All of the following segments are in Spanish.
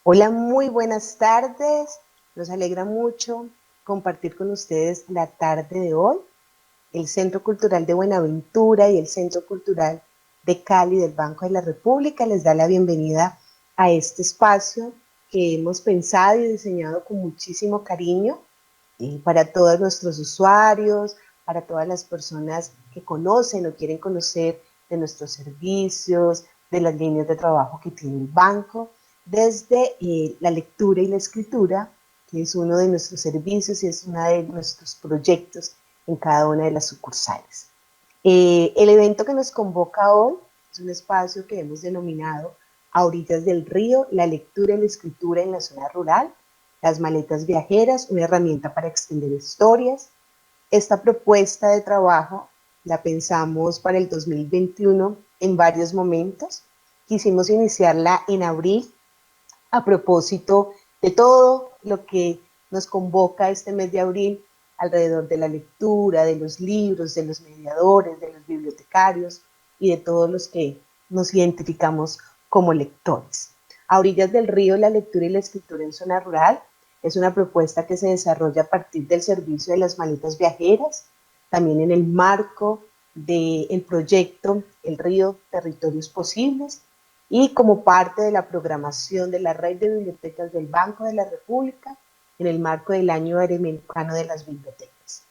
Hola, muy buenas tardes. Nos alegra mucho compartir con ustedes la tarde de hoy. El Centro Cultural de Buenaventura y el Centro Cultural de Cali del Banco de la República les da la bienvenida a este espacio que hemos pensado y diseñado con muchísimo cariño para todos nuestros usuarios, para todas las personas que conocen o quieren conocer de nuestros servicios, de las líneas de trabajo que tiene el banco, desde la lectura y la escritura, que es uno de nuestros servicios y es uno de nuestros proyectos en cada una de las sucursales. El evento que nos convoca hoy es un espacio que hemos denominado A Orillas del Río, la lectura y la escritura en la zona rural, las maletas viajeras, una herramienta para extender historias. Esta propuesta de trabajo la pensamos para el 2021 en varios momentos. Quisimos iniciarla en abril a propósito de todo lo que nos convoca este mes de abril alrededor de la lectura, de los libros, de los mediadores, de los bibliotecarios y de todos los que nos identificamos como lectores. A orillas del río, la lectura y la escritura en zona rural es una propuesta que se desarrolla a partir del servicio de las maletas viajeras, también en el marco del proyecto El Río Territorios Posibles, y como parte de la programación de la red de bibliotecas del Banco de la República en el marco del Año Iberoamericano de las Bibliotecas.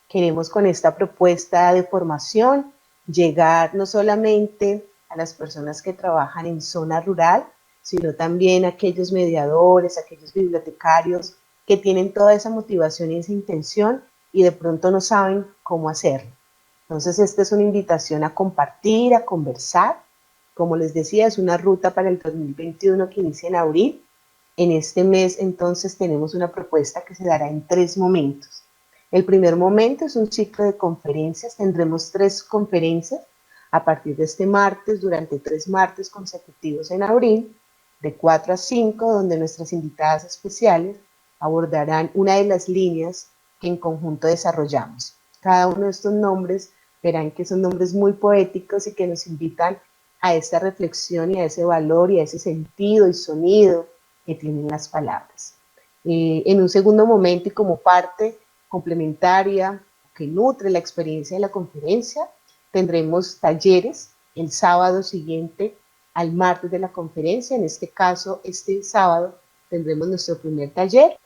Queremos con esta propuesta de formación llegar no solamente a las personas que trabajan en zona rural, sino también a aquellos mediadores, a aquellos bibliotecarios que tienen toda esa motivación y esa intención y de pronto no saben cómo hacerlo. Entonces, esta es una invitación a compartir, a conversar. Como les decía, es una ruta para el 2021 que inicia en abril. En este mes, entonces, tenemos una propuesta que se dará en 3 momentos. El primer momento es un ciclo de conferencias. Tendremos 3 conferencias a partir de este martes, durante 3 martes consecutivos en abril, de 4 a 5, donde nuestras invitadas especiales abordarán una de las líneas que en conjunto desarrollamos. Cada uno de estos nombres verán que son nombres muy poéticos y que nos invitan a esta reflexión y a ese valor y a ese sentido y sonido que tienen las palabras. En un segundo momento y como parte complementaria que nutre la experiencia de la conferencia, tendremos talleres el sábado siguiente al martes de la conferencia. En este caso, este sábado tendremos nuestro primer taller.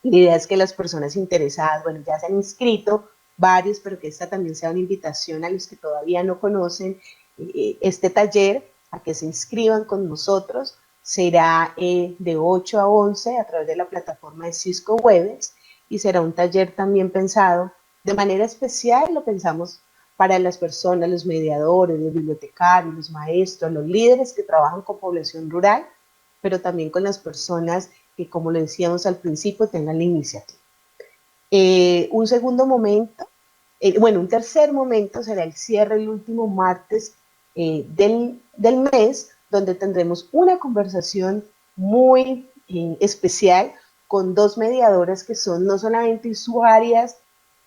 La idea es que las personas interesadas, bueno, ya se han inscrito varios, pero que esta también sea una invitación a los que todavía no conocen este taller, a que se inscriban con nosotros. Será de 8 a 11 a través de la plataforma de Cisco Webex y será un taller también pensado de manera especial, lo pensamos para las personas, los mediadores, los bibliotecarios, los maestros, los líderes que trabajan con población rural, pero también con las personas que, como lo decíamos al principio, tengan la iniciativa. Un segundo momento, bueno, un tercer momento será el cierre el último martes del mes, donde tendremos una conversación muy especial con 2 mediadoras que son no solamente usuarias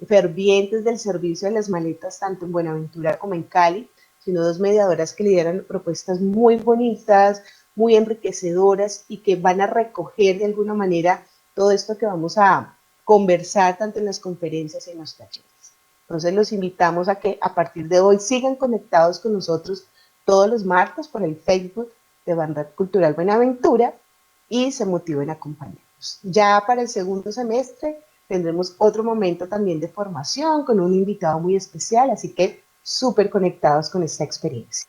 fervientes del servicio de las maletas, tanto en Buenaventura como en Cali, sino 2 mediadoras que lideran propuestas muy bonitas, muy enriquecedoras y que van a recoger de alguna manera todo esto que vamos a conversar tanto en las conferencias y en los talleres. Entonces los invitamos a que a partir de hoy sigan conectados con nosotros todos los martes por el Facebook de Banred Cultural Buenaventura y se motiven a acompañarnos. Ya para el segundo semestre tendremos otro momento también de formación con un invitado muy especial, así que súper conectados con esta experiencia.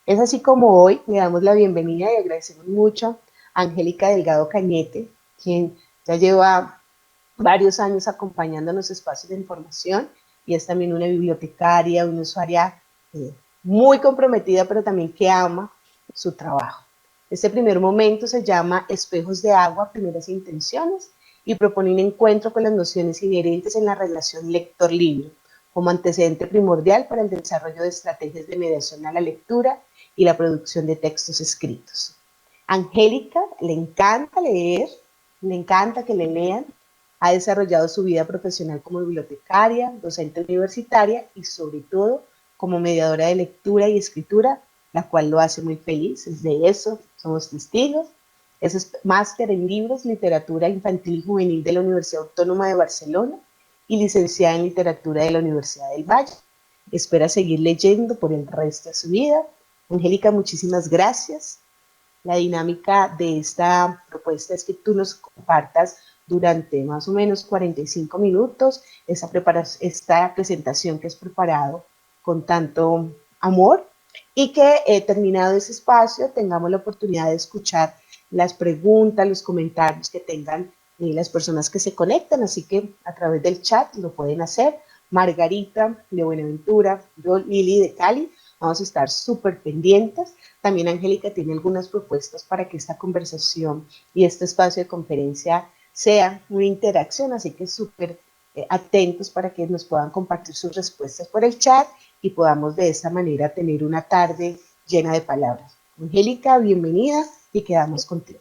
Es así como hoy le damos la bienvenida y agradecemos mucho a Angélica Delgado Cañete, quien ya lleva varios años acompañando los espacios de información y es también una bibliotecaria, una usuaria muy comprometida, pero también que ama su trabajo. Este primer momento se llama Espejos de Agua, Primeras Intenciones y propone un encuentro con las nociones inherentes en la relación lector-libro como antecedente primordial para el desarrollo de estrategias de mediación a la lectura y la producción de textos escritos. Angélica le encanta leer, le encanta que le lean, ha desarrollado su vida profesional como bibliotecaria, docente universitaria y sobre todo como mediadora de lectura y escritura, la cual lo hace muy feliz, es de eso, somos testigos. Es máster en libros, literatura infantil y juvenil de la Universidad Autónoma de Barcelona y licenciada en literatura de la Universidad del Valle. Espera seguir leyendo por el resto de su vida. Angélica, muchísimas gracias. La dinámica de esta propuesta es que tú nos compartas durante más o menos 45 minutos esta presentación que has preparado con tanto amor y que terminado ese espacio tengamos la oportunidad de escuchar las preguntas, los comentarios que tengan las personas que se conectan, así que a través del chat lo pueden hacer. Margarita de Buenaventura, yo Lili de Cali, vamos a estar súper pendientes. También Angélica tiene algunas propuestas para que esta conversación y este espacio de conferencia sea una interacción, así que súper atentos para que nos puedan compartir sus respuestas por el chat y podamos de esta manera tener una tarde llena de palabras. Angélica, bienvenida y quedamos contigo.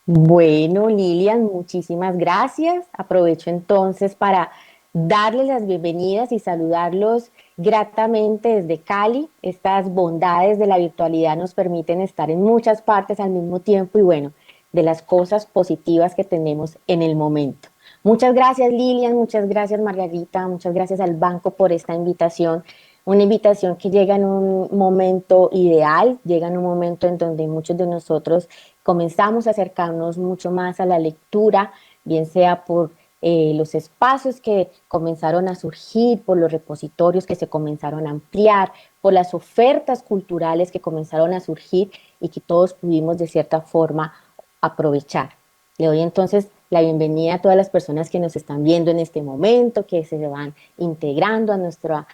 Bueno, Lilian, muchísimas gracias. Aprovecho entonces para darles las bienvenidas y saludarlos gratamente desde Cali. Estas bondades de la virtualidad nos permiten estar en muchas partes al mismo tiempo y bueno, de las cosas positivas que tenemos en el momento. Muchas gracias, Lilian, muchas gracias, Margarita, muchas gracias al banco por esta invitación. Una invitación que llega en un momento ideal, llega en un momento en donde muchos de nosotros comenzamos a acercarnos mucho más a la lectura, bien sea por los espacios que comenzaron a surgir, por los repositorios que se comenzaron a ampliar, por las ofertas culturales que comenzaron a surgir y que todos pudimos de cierta forma aprovechar. Le doy entonces la bienvenida a todas las personas que nos están viendo en este momento, que se van integrando a nuestra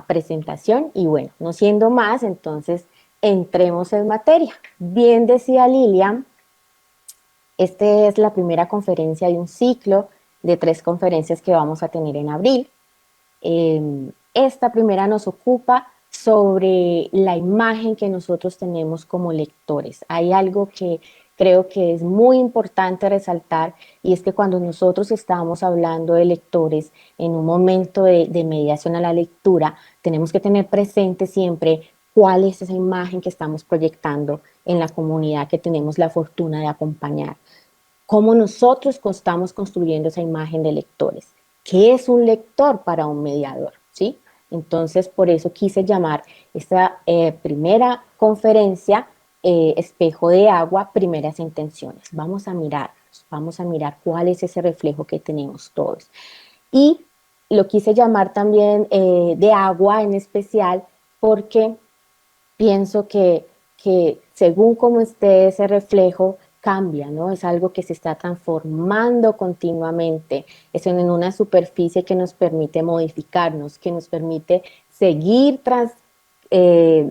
presentación y bueno, no siendo más, entonces entremos en materia. Bien decía Lilian, esta es la primera conferencia de un ciclo de 3 conferencias que vamos a tener en abril. Esta primera nos ocupa sobre la imagen que nosotros tenemos como lectores. Hay algo que creo que es muy importante resaltar y es que cuando nosotros estamos hablando de lectores en un momento de mediación a la lectura, tenemos que tener presente siempre cuál es esa imagen que estamos proyectando en la comunidad que tenemos la fortuna de acompañar. Cómo nosotros estamos construyendo esa imagen de lectores. ¿Qué es un lector para un mediador? ¿Sí? Entonces, por eso quise llamar esta primera conferencia Espejo de Agua, primeras intenciones. Vamos a mirar cuál es ese reflejo que tenemos todos. Y lo quise llamar también de agua en especial porque pienso que según cómo esté ese reflejo, cambia, ¿no? Es algo que se está transformando continuamente. Es en una superficie que nos permite modificarnos, que nos permite seguir eh,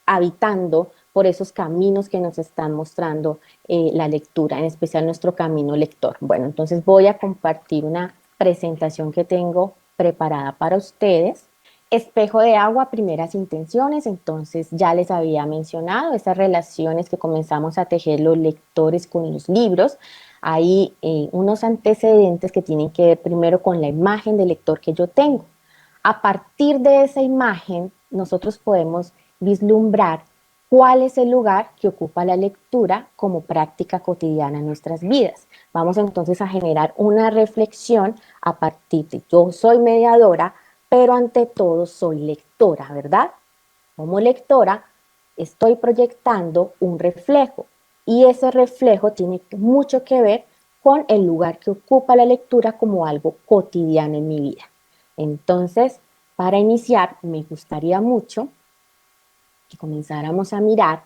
habitando por esos caminos que nos están mostrando la lectura, en especial nuestro camino lector. Bueno, entonces voy a compartir una presentación que tengo preparada para ustedes. Espejo de agua, primeras intenciones. Entonces ya les había mencionado esas relaciones que comenzamos a tejer los lectores con los libros. Hay unos antecedentes que tienen que ver primero con la imagen del lector que yo tengo. A partir de esa imagen, nosotros podemos vislumbrar cuál es el lugar que ocupa la lectura como práctica cotidiana en nuestras vidas. Vamos entonces a generar una reflexión a partir de yo soy mediadora, pero ante todo soy lectora, ¿verdad? Como lectora estoy proyectando un reflejo y ese reflejo tiene mucho que ver con el lugar que ocupa la lectura como algo cotidiano en mi vida. Entonces, para iniciar, me gustaría mucho que comenzáramos a mirar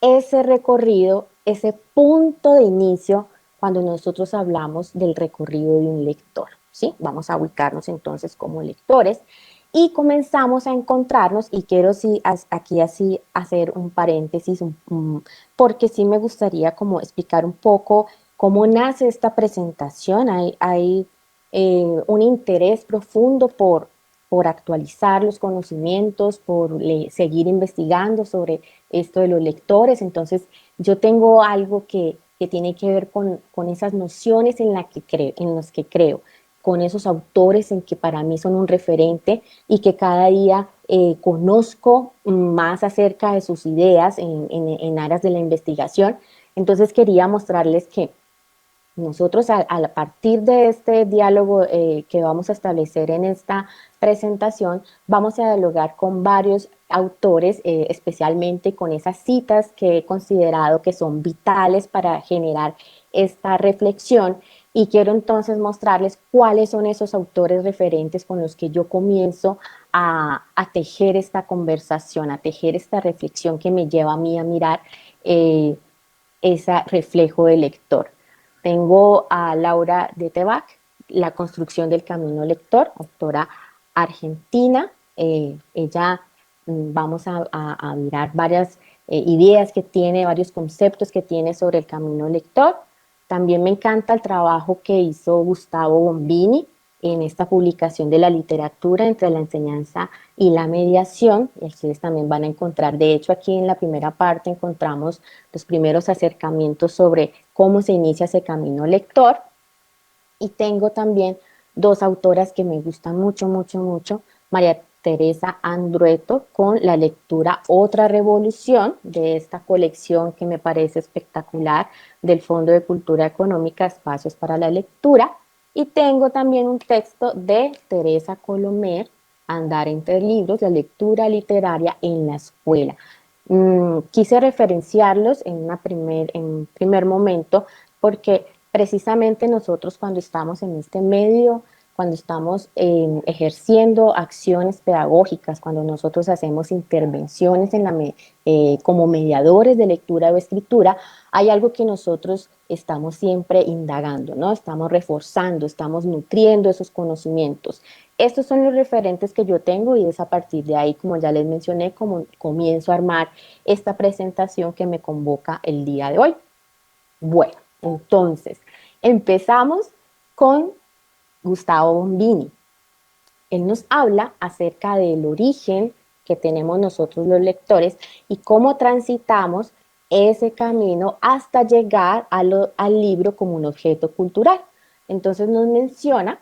ese recorrido, ese punto de inicio cuando nosotros hablamos del recorrido de un lector, ¿sí? Vamos a ubicarnos entonces como lectores y comenzamos a encontrarnos, y quiero sí, aquí así hacer un paréntesis, porque sí me gustaría como explicar un poco cómo nace esta presentación. Hay un interés profundo por actualizar los conocimientos, por seguir investigando sobre esto de los lectores. Entonces, yo tengo algo que tiene que ver con esas nociones en las que creo, con esos autores en que para mí son un referente y que cada día conozco más acerca de sus ideas en áreas de la investigación. Entonces quería mostrarles que nosotros a partir de este diálogo que vamos a establecer en esta presentación, vamos a dialogar con varios autores, especialmente con esas citas que he considerado que son vitales para generar esta reflexión. Y quiero entonces mostrarles cuáles son esos autores referentes con los que yo comienzo a tejer esta conversación, a tejer esta reflexión que me lleva a mí a mirar eh, ese reflejo del lector. Tengo a Laura de Tebac, La construcción del camino lector, autora argentina. Ella, vamos a mirar varias ideas que tiene, varios conceptos que tiene sobre el camino lector. También me encanta el trabajo que hizo Gustavo Bombini en esta publicación de la literatura entre la enseñanza y la mediación. Y ustedes también van a encontrar, de hecho aquí en la primera parte encontramos los primeros acercamientos sobre cómo se inicia ese camino lector. Y tengo también dos autoras que me gustan mucho, mucho, mucho. María Teresa Andrueto con la lectura Otra Revolución, de esta colección que me parece espectacular del Fondo de Cultura Económica, Espacios para la Lectura. Y tengo también un texto de Teresa Colomer, Andar entre libros, la lectura literaria en la escuela. Quise referenciarlos en un primer momento porque precisamente nosotros cuando estamos en este medio, cuando estamos ejerciendo acciones pedagógicas, cuando nosotros hacemos intervenciones como mediadores de lectura o escritura, hay algo que nosotros estamos siempre indagando, ¿no? Estamos reforzando, estamos nutriendo esos conocimientos. Estos son los referentes que yo tengo y es a partir de ahí, como ya les mencioné, como comienzo a armar esta presentación que me convoca el día de hoy. Bueno, entonces, empezamos con Gustavo Bombini. Él nos habla acerca del origen que tenemos nosotros los lectores y cómo transitamos ese camino hasta llegar al libro como un objeto cultural. Entonces nos menciona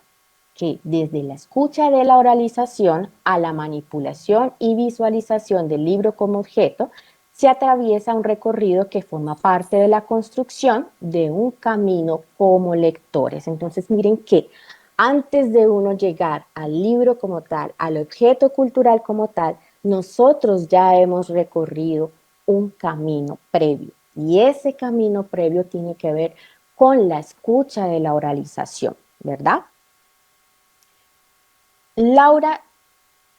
que desde la escucha de la oralización a la manipulación y visualización del libro como objeto, se atraviesa un recorrido que forma parte de la construcción de un camino como lectores. Entonces miren que antes de uno llegar al libro como tal, al objeto cultural como tal, nosotros ya hemos recorrido un camino previo. Y ese camino previo tiene que ver con la escucha de la oralización, ¿verdad? Laura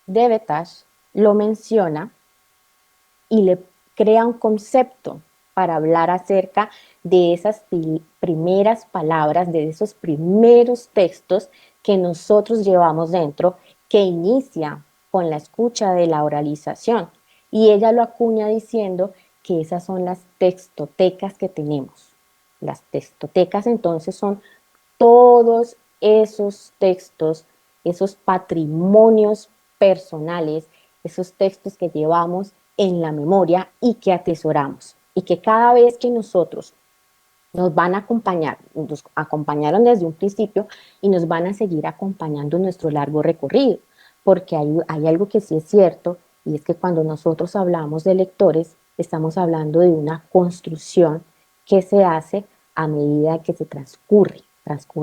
de Betache lo menciona y le crea un concepto para hablar acerca de esas primeras palabras, de esos primeros textos que nosotros llevamos dentro, que inicia con la escucha de la oralización. Y ella lo acuña diciendo que esas son las textotecas que tenemos. Las textotecas entonces son todos esos textos, esos patrimonios personales, esos textos que llevamos en la memoria y que atesoramos. Y que cada vez que nosotros nos van a acompañar, nos acompañaron desde un principio y nos van a seguir acompañando en nuestro largo recorrido, porque hay algo que sí es cierto, y es que cuando nosotros hablamos de lectores, estamos hablando de una construcción que se hace a medida que se transcurre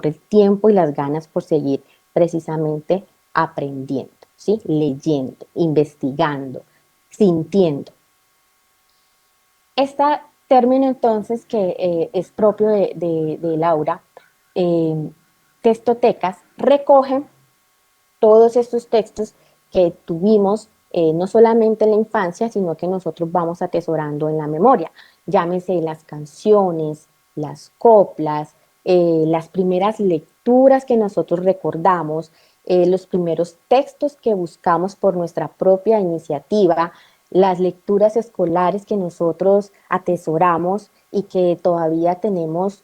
el tiempo y las ganas por seguir precisamente aprendiendo, ¿sí? Leyendo, investigando, sintiendo. Este término entonces que es propio de Laura, eh, textotecas, recoge todos estos textos que tuvimos no solamente en la infancia, sino que nosotros vamos atesorando en la memoria. Llámese las canciones, las coplas, las primeras lecturas que nosotros recordamos, los primeros textos que buscamos por nuestra propia iniciativa, las lecturas escolares que nosotros atesoramos y que todavía tenemos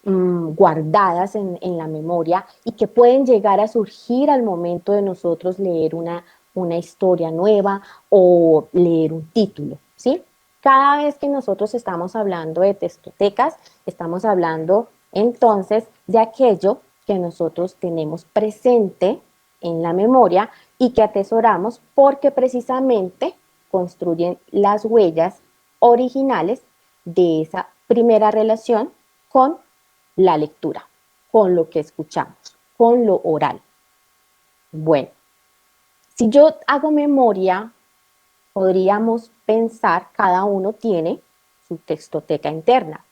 guardadas en la memoria y que pueden llegar a surgir al momento de nosotros leer una historia nueva o leer un título, ¿sí? Cada vez que nosotros estamos hablando de textotecas, estamos hablando entonces de aquello que nosotros tenemos presente en la memoria y que atesoramos porque precisamente construyen las huellas originales de esa primera relación con la lectura, con lo que escuchamos, con lo oral. Bueno, si yo hago memoria, podríamos pensar, cada uno tiene su textoteca interna.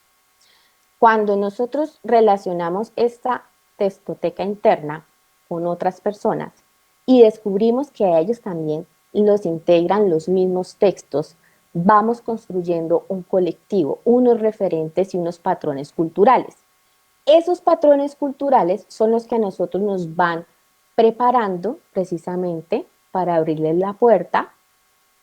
Cuando nosotros relacionamos esta textoteca interna con otras personas y descubrimos que a ellos también los integran los mismos textos, vamos construyendo un colectivo, unos referentes y unos patrones culturales. Esos patrones culturales son los que a nosotros nos van preparando precisamente para abrirles la puerta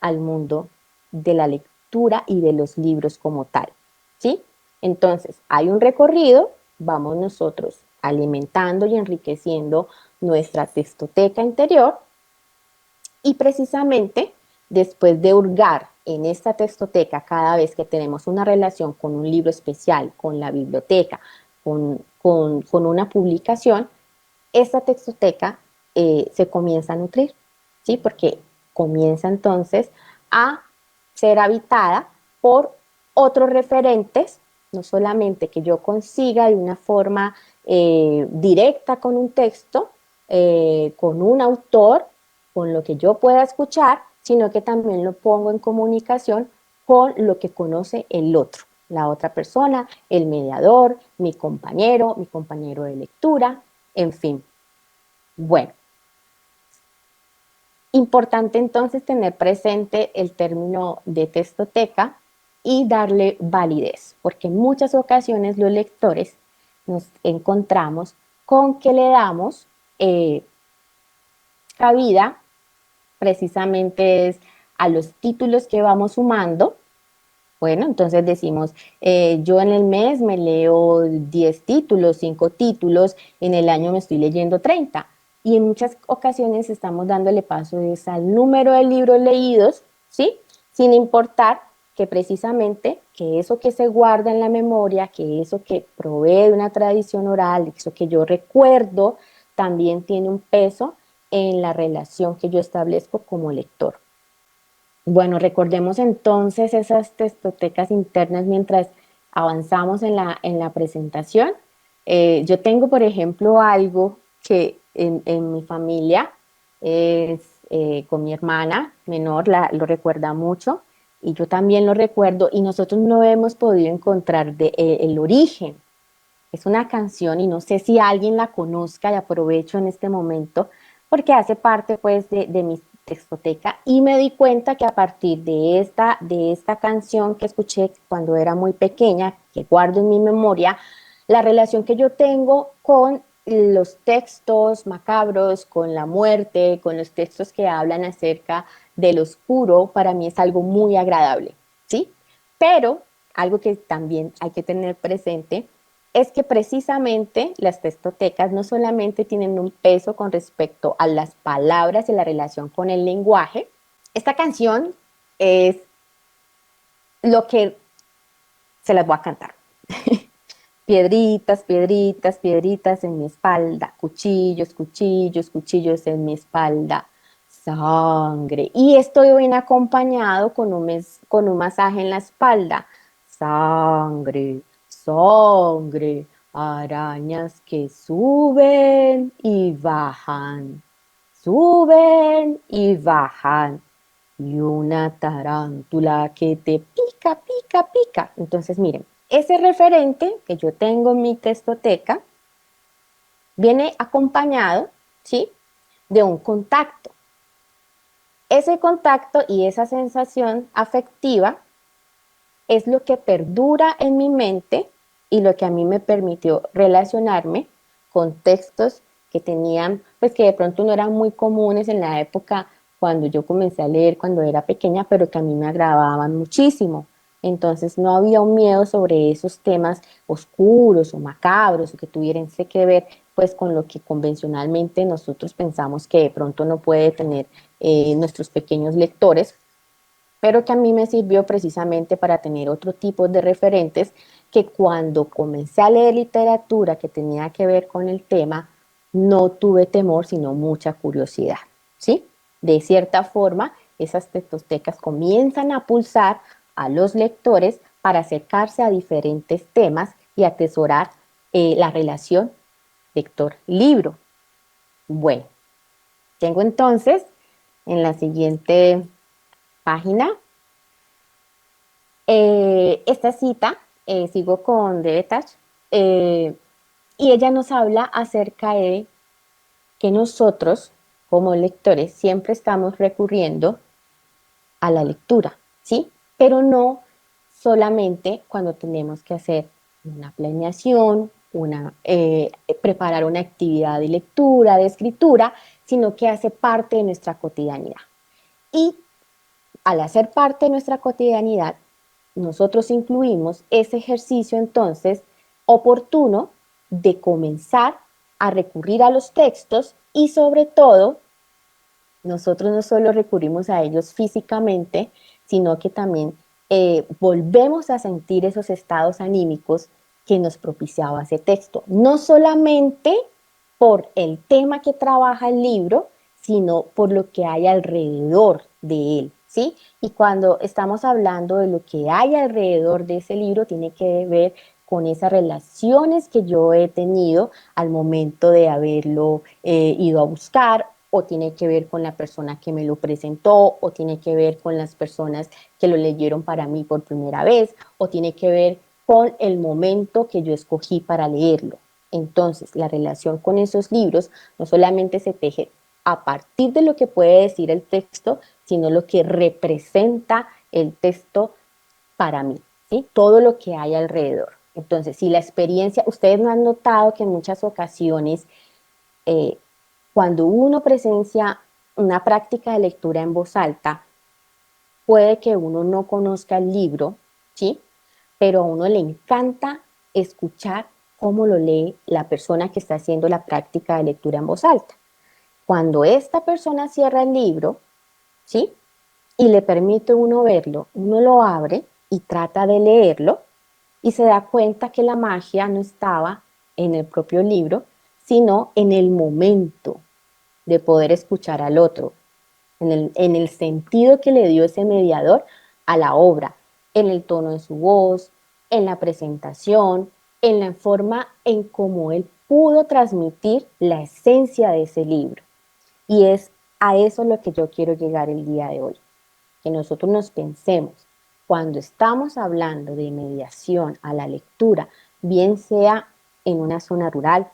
al mundo de la lectura y de los libros como tal, ¿sí? Entonces, hay un recorrido, vamos nosotros alimentando y enriqueciendo nuestra textoteca interior y precisamente después de hurgar en esta textoteca cada vez que tenemos una relación con un libro especial, con la biblioteca, con una publicación, esta textoteca se comienza a nutrir, ¿sí? Porque comienza entonces a ser habitada por otros referentes, no solamente que yo consiga de una forma directa con un texto, con un autor, con lo que yo pueda escuchar, sino que también lo pongo en comunicación con lo que conoce el otro, la otra persona, el mediador, mi compañero de lectura, en fin. Bueno, importante entonces tener presente el término de textoteca y darle validez, porque en muchas ocasiones los lectores nos encontramos con que le damos cabida precisamente es a los títulos que vamos sumando. Bueno, entonces decimos, yo en el mes me leo 10 títulos, 5 títulos, en el año me estoy leyendo 30. Y en muchas ocasiones estamos dándole paso al número de libros leídos, ¿sí? Sin importar que precisamente que eso que se guarda en la memoria, que eso que provee de una tradición oral, eso que yo recuerdo, también tiene un peso en la relación que yo establezco como lector. Bueno, recordemos entonces esas textotecas internas mientras avanzamos en la presentación. Yo tengo, por ejemplo, algo que en mi familia es con mi hermana menor, lo recuerda mucho y yo también lo recuerdo y nosotros no hemos podido encontrar el origen. Es una canción y no sé si alguien la conozca y aprovecho en este momento porque hace parte pues de mi textoteca y me di cuenta que a partir de esta canción que escuché cuando era muy pequeña, que guardo en mi memoria, la relación que yo tengo con los textos macabros, con la muerte, con los textos que hablan acerca del oscuro, para mí es algo muy agradable, ¿sí? Pero algo que también hay que tener presente es que precisamente las textotecas no solamente tienen un peso con respecto a las palabras y la relación con el lenguaje, esta canción es lo que se las voy a cantar. Piedritas, piedritas, piedritas en mi espalda, cuchillos, cuchillos, cuchillos en mi espalda, sangre. Y estoy bien acompañado con un masaje en la espalda, sangre, sangre, arañas que suben y bajan, y una tarántula que te pica, pica, pica. Entonces, miren, ese referente que yo tengo en mi textoteca viene acompañado, ¿sí? De un contacto. Ese contacto y esa sensación afectiva es lo que perdura en mi mente y lo que a mí me permitió relacionarme con textos que tenían, pues que de pronto no eran muy comunes en la época cuando yo comencé a leer cuando era pequeña, pero que a mí me agradaban muchísimo. Entonces no había un miedo sobre esos temas oscuros o macabros o que tuvieran que ver pues con lo que convencionalmente nosotros pensamos que de pronto no puede tener nuestros pequeños lectores, pero que a mí me sirvió precisamente para tener otro tipo de referentes que cuando comencé a leer literatura que tenía que ver con el tema, no tuve temor, sino mucha curiosidad, ¿sí? De cierta forma, esas textotecas comienzan a pulsar a los lectores para acercarse a diferentes temas y atesorar la relación lector-libro. Bueno, tengo entonces en la siguiente página esta cita, sigo con Debetach, y ella nos habla acerca de que nosotros, como lectores, siempre estamos recurriendo a la lectura, ¿sí? Pero no solamente cuando tenemos que hacer una planeación, preparar una actividad de lectura, de escritura, sino que hace parte de nuestra cotidianidad. Y al hacer parte de nuestra cotidianidad, nosotros incluimos ese ejercicio entonces oportuno de comenzar a recurrir a los textos y sobre todo, nosotros no solo recurrimos a ellos físicamente, sino que también volvemos a sentir esos estados anímicos que nos propiciaba ese texto. No solamente por el tema que trabaja el libro, sino por lo que hay alrededor de él, ¿sí? Y cuando estamos hablando de lo que hay alrededor de ese libro, tiene que ver con esas relaciones que yo he tenido al momento de haberlo ido a buscar, o tiene que ver con la persona que me lo presentó, o tiene que ver con las personas que lo leyeron para mí por primera vez, o tiene que ver con el momento que yo escogí para leerlo. Entonces, la relación con esos libros no solamente se teje a partir de lo que puede decir el texto, sino lo que representa el texto para mí, ¿sí? Todo lo que hay alrededor. Entonces, si la experiencia, ustedes no han notado que en muchas ocasiones, eh, cuando uno presencia una práctica de lectura en voz alta, puede que uno no conozca el libro, ¿sí? Pero a uno le encanta escuchar cómo lo lee la persona que está haciendo la práctica de lectura en voz alta. Cuando esta persona cierra el libro, ¿sí? Y le permite uno verlo, uno lo abre y trata de leerlo y se da cuenta que la magia no estaba en el propio libro, sino en el momento de poder escuchar al otro, en el sentido que le dio ese mediador a la obra, en el tono de su voz, en la presentación, en la forma en cómo él pudo transmitir la esencia de ese libro. Y es a eso lo que yo quiero llegar el día de hoy, que nosotros nos pensemos, cuando estamos hablando de mediación a la lectura, bien sea en una zona rural,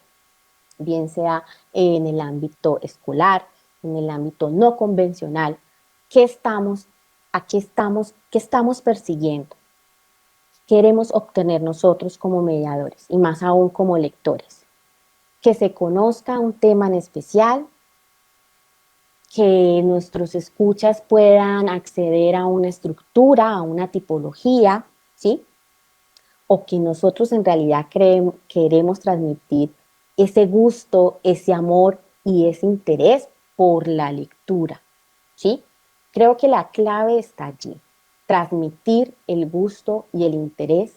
bien sea en el ámbito escolar, en el ámbito no convencional, ¿qué estamos, qué estamos persiguiendo? Queremos obtener nosotros como mediadores y más aún como lectores. Que se conozca un tema en especial, que nuestros escuchas puedan acceder a una estructura, a una tipología, ¿sí? O que nosotros en realidad queremos transmitir ese gusto, ese amor y ese interés por la lectura, ¿sí? Creo que la clave está allí, transmitir el gusto y el interés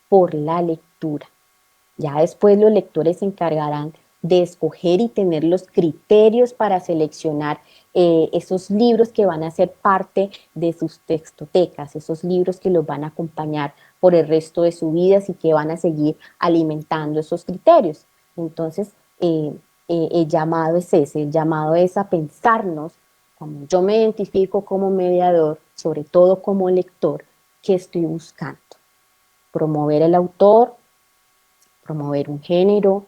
por la lectura. Ya después los lectores se encargarán de escoger y tener los criterios para seleccionar esos libros que van a ser parte de sus textotecas, esos libros que los van a acompañar por el resto de su vida y que van a seguir alimentando esos criterios. Entonces, el llamado es ese, el llamado es a pensarnos, como yo me identifico como mediador, sobre todo como lector, ¿qué estoy buscando? Promover el autor, promover un género,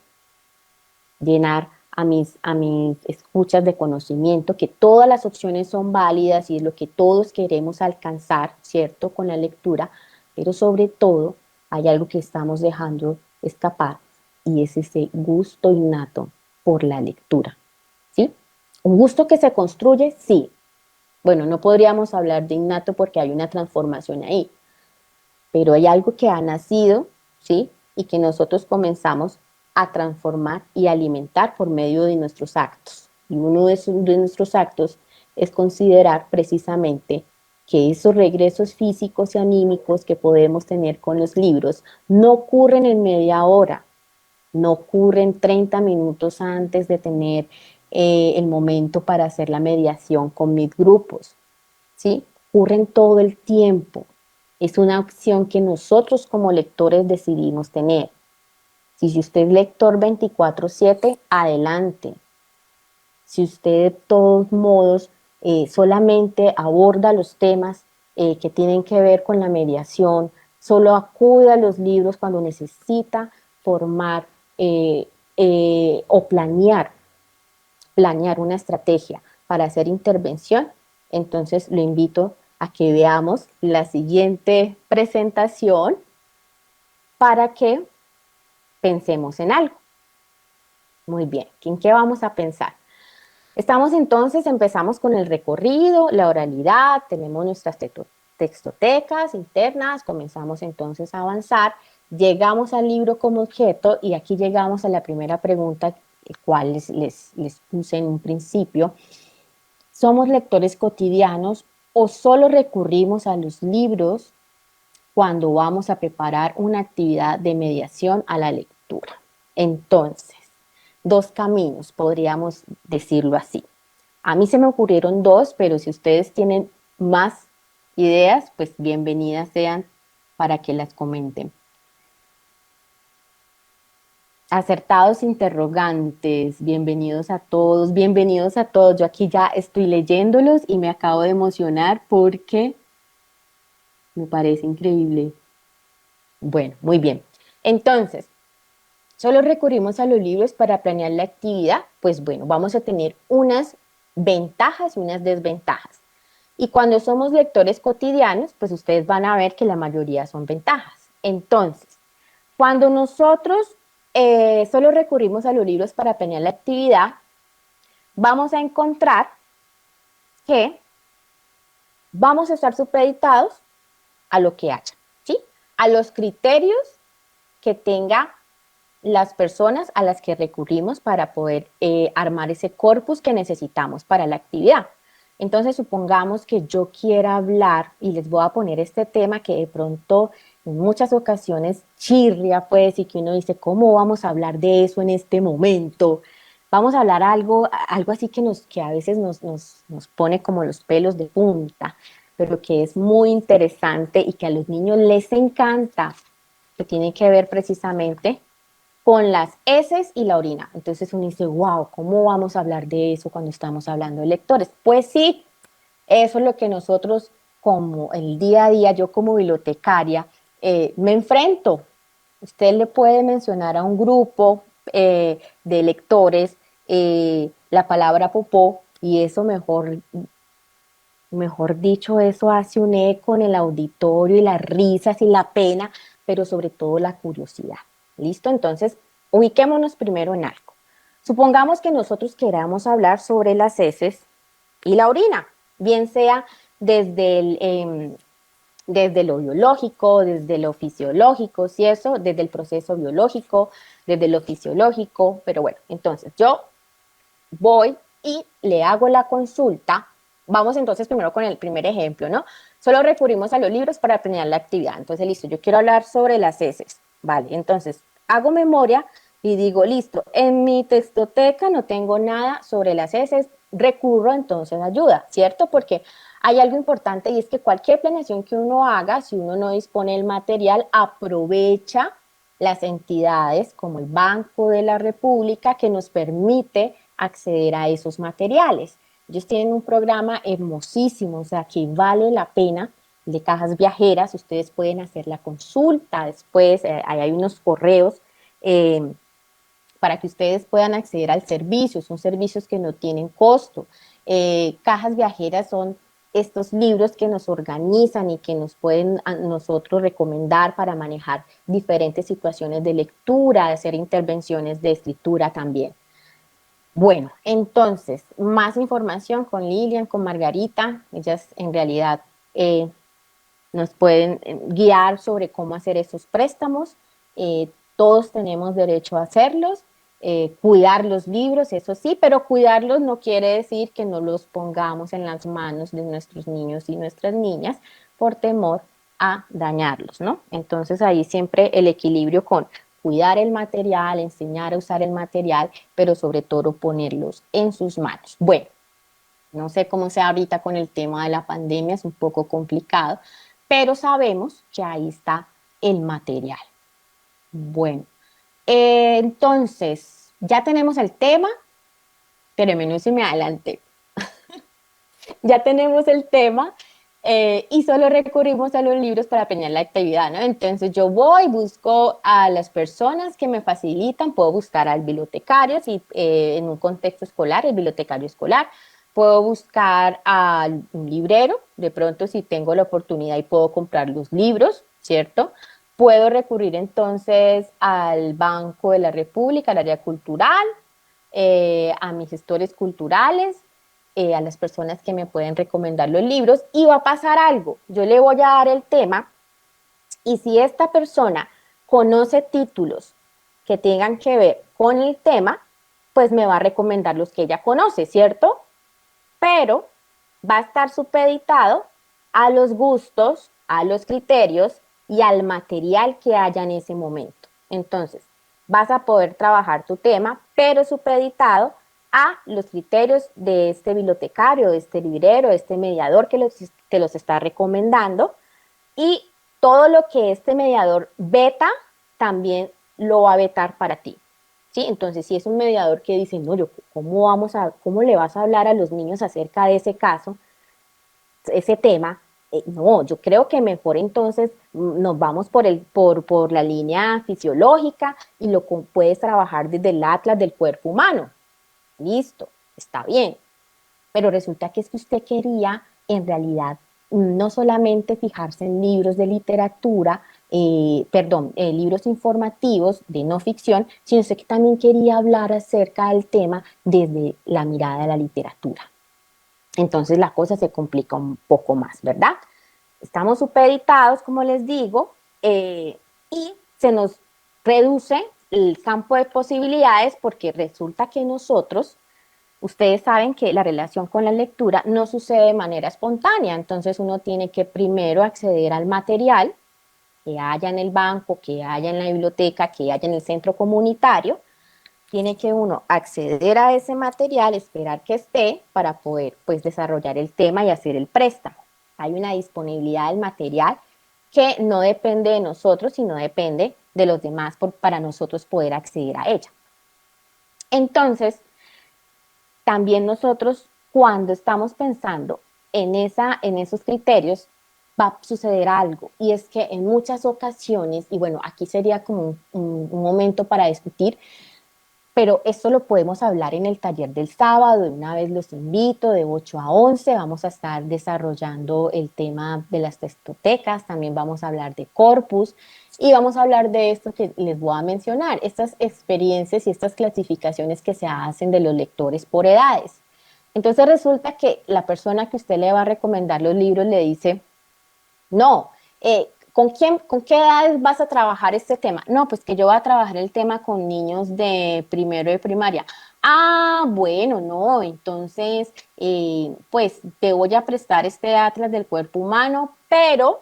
llenar a mis escuchas de conocimiento, que todas las opciones son válidas y es lo que todos queremos alcanzar, ¿cierto? Con la lectura, pero sobre todo hay algo que estamos dejando escapar y es ese gusto innato por la lectura, ¿sí? Un gusto que se construye, sí. Bueno, no podríamos hablar de innato porque hay una transformación ahí, pero hay algo que ha nacido, ¿sí? Y que nosotros comenzamos a transformar y alimentar por medio de nuestros actos. Y uno de nuestros actos es considerar precisamente que esos regresos físicos y anímicos que podemos tener con los libros no ocurren en media hora, no ocurren 30 minutos antes de tener el momento para hacer la mediación con mis grupos, ¿sí? Ocurren todo el tiempo. Es una opción que nosotros como lectores decidimos tener. Si usted es lector 24/7, adelante. Si usted de todos modos solamente aborda los temas que tienen que ver con la mediación, solo acude a los libros cuando necesita formar o planear una estrategia para hacer intervención, entonces lo invito a que veamos la siguiente presentación para que pensemos en algo. Muy bien, ¿en qué vamos a pensar? Estamos entonces, empezamos con el recorrido, la oralidad, tenemos nuestras textotecas internas, comenzamos entonces a avanzar, llegamos al libro como objeto y aquí llegamos a la primera pregunta, cual les puse en un principio. ¿Somos lectores cotidianos o solo recurrimos a los libros cuando vamos a preparar una actividad de mediación a la lectura? Entonces, dos caminos, podríamos decirlo así. A mí se me ocurrieron dos, pero si ustedes tienen más ideas, pues bienvenidas sean para que las comenten. Acertados interrogantes, bienvenidos a todos, bienvenidos a todos. Yo aquí ya estoy leyéndolos y me acabo de emocionar porque me parece increíble. Bueno, muy bien. Entonces, solo recurrimos a los libros para planear la actividad, pues bueno, vamos a tener unas ventajas y unas desventajas. Y cuando somos lectores cotidianos, pues ustedes van a ver que la mayoría son ventajas. Entonces, cuando nosotros solo recurrimos a los libros para planear la actividad, vamos a encontrar que vamos a estar supeditados a lo que haya, ¿sí? A los criterios que tenga las personas a las que recurrimos para poder armar ese corpus que necesitamos para la actividad. Entonces, supongamos que yo quiera hablar y les voy a poner este tema que de pronto en muchas ocasiones chirria, pues, y que uno dice, ¿cómo vamos a hablar de eso en este momento? Vamos a hablar algo así que a veces nos pone como los pelos de punta, pero que es muy interesante y que a los niños les encanta, que tiene que ver precisamente con las heces y la orina. Entonces uno dice, wow, ¿cómo vamos a hablar de eso cuando estamos hablando de lectores? Pues sí, eso es lo que nosotros como el día a día, yo como bibliotecaria, me enfrento. Usted le puede mencionar a un grupo de lectores la palabra popó y eso mejor dicho, eso hace un eco en el auditorio y las risas y la pena, pero sobre todo la curiosidad. ¿Listo? Entonces, ubiquémonos primero en algo. Supongamos que nosotros queramos hablar sobre las heces y la orina, bien sea desde desde lo biológico, desde lo fisiológico, si eso, desde el proceso biológico, desde lo fisiológico, pero bueno, entonces yo voy y le hago la consulta. Vamos entonces primero con el primer ejemplo, ¿no? Solo recurrimos a los libros para planear la actividad. Entonces, listo, yo quiero hablar sobre las heces. Vale, entonces hago memoria y digo, listo, en mi textoteca no tengo nada sobre las heces, recurro entonces a ayuda, ¿cierto? Porque hay algo importante y es que cualquier planeación que uno haga, si uno no dispone del material, aprovecha las entidades como el Banco de la República que nos permite acceder a esos materiales. Ellos tienen un programa hermosísimo, o sea, que vale la pena, de cajas viajeras. Ustedes pueden hacer la consulta después, ahí hay unos correos para que ustedes puedan acceder al servicio. Son servicios que no tienen costo. Cajas viajeras son estos libros que nos organizan y que nos pueden a nosotros recomendar para manejar diferentes situaciones de lectura, de hacer intervenciones de escritura también. Bueno, entonces, más información con Lilian, con Margarita. Ellas en realidad nos pueden guiar sobre cómo hacer esos préstamos. Todos tenemos derecho a hacerlos. Cuidar los libros, eso sí, pero cuidarlos no quiere decir que no los pongamos en las manos de nuestros niños y nuestras niñas por temor a dañarlos, ¿no? Entonces ahí siempre el equilibrio con cuidar el material, enseñar a usar el material, pero sobre todo ponerlos en sus manos. Bueno, no sé cómo sea ahorita con el tema de la pandemia, es un poco complicado, pero sabemos que ahí está el material. Bueno, entonces, ya tenemos el tema, pero menos si me adelanté. Ya tenemos el tema y solo recurrimos a los libros para planear la actividad, ¿no? Entonces yo voy, busco a las personas que me facilitan, puedo buscar al bibliotecario, si en un contexto escolar, el bibliotecario escolar, puedo buscar a un librero, de pronto si tengo la oportunidad y puedo comprar los libros, ¿cierto? Puedo recurrir entonces al Banco de la República, al área cultural, a mis gestores culturales, a las personas que me pueden recomendar los libros y va a pasar algo. Yo le voy a dar el tema y si esta persona conoce títulos que tengan que ver con el tema, pues me va a recomendar los que ella conoce, ¿cierto? Pero va a estar supeditado a los gustos, a los criterios y al material que haya en ese momento. Entonces, vas a poder trabajar tu tema, pero supeditado a los criterios de este bibliotecario, de este librero, de este mediador que te los está recomendando y todo lo que este mediador veta también lo va a vetar para ti. ¿Sí? Entonces, si es un mediador que dice, no, yo, ¿cómo le vas a hablar a los niños acerca de ese caso, ese tema? No, yo creo que mejor entonces nos vamos por la línea fisiológica y lo puedes trabajar desde el atlas del cuerpo humano. Listo, está bien. Pero resulta que es que usted quería, en realidad, no solamente fijarse en libros de literatura, libros informativos de no ficción, sino que también quería hablar acerca del tema desde la mirada de la literatura. Entonces la cosa se complica un poco más, ¿verdad? Estamos supeditados, como les digo, y se nos reduce el campo de posibilidades porque resulta que nosotros, ustedes saben que la relación con la lectura no sucede de manera espontánea, entonces uno tiene que primero acceder al material que haya en el banco, que haya en la biblioteca, que haya en el centro comunitario, tiene que uno acceder a ese material, esperar que esté para poder pues desarrollar el tema y hacer el préstamo. Hay una disponibilidad del material que no depende de nosotros, sino depende de los demás para nosotros poder acceder a ella. Entonces, también nosotros cuando estamos pensando en esos criterios, va a suceder algo y es que en muchas ocasiones, y bueno, aquí sería como un momento para discutir, pero esto lo podemos hablar en el taller del sábado, de una vez los invito, de 8 a 11, vamos a estar desarrollando el tema de las textotecas, también vamos a hablar de corpus y vamos a hablar de esto que les voy a mencionar, estas experiencias y estas clasificaciones que se hacen de los lectores por edades. Entonces resulta que la persona que usted le va a recomendar los libros le dice, no, con qué edades vas a trabajar este tema? No, pues que yo voy a trabajar el tema con niños de primero de primaria. Ah, bueno, no, entonces, pues te voy a prestar este atlas del cuerpo humano, pero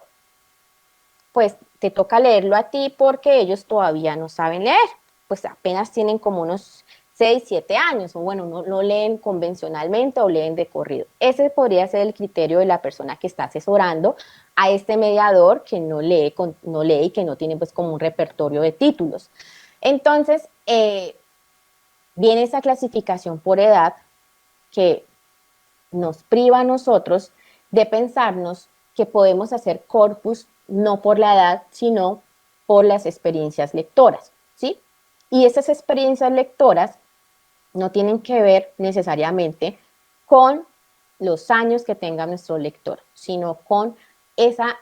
pues te toca leerlo a ti porque ellos todavía no saben leer, pues apenas tienen como unos 6, 7 años, o bueno, no leen convencionalmente o leen de corrido. Ese podría ser el criterio de la persona que está asesorando a este mediador que no lee y que no tiene pues como un repertorio de títulos. Entonces, viene esa clasificación por edad que nos priva a nosotros de pensarnos que podemos hacer corpus no por la edad, sino por las experiencias lectoras, ¿sí? Y esas experiencias lectoras no tienen que ver necesariamente con los años que tenga nuestro lector, sino con esa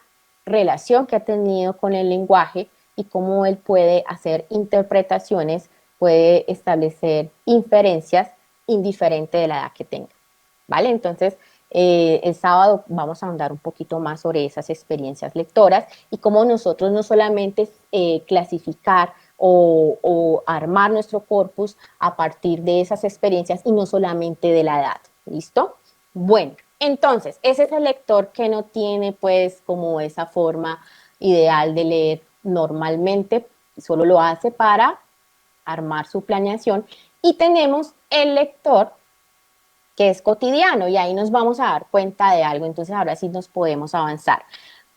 relación que ha tenido con el lenguaje y cómo él puede hacer interpretaciones, puede establecer inferencias indiferente de la edad que tenga. ¿Vale? Entonces, el sábado vamos a ahondar un poquito más sobre esas experiencias lectoras y cómo nosotros no solamente clasificar o armar nuestro corpus a partir de esas experiencias y no solamente de la edad. ¿Listo? Bueno, entonces, ese es el lector que no tiene pues como esa forma ideal de leer normalmente, solo lo hace para armar su planeación y tenemos el lector que es cotidiano y ahí nos vamos a dar cuenta de algo, entonces ahora sí nos podemos avanzar.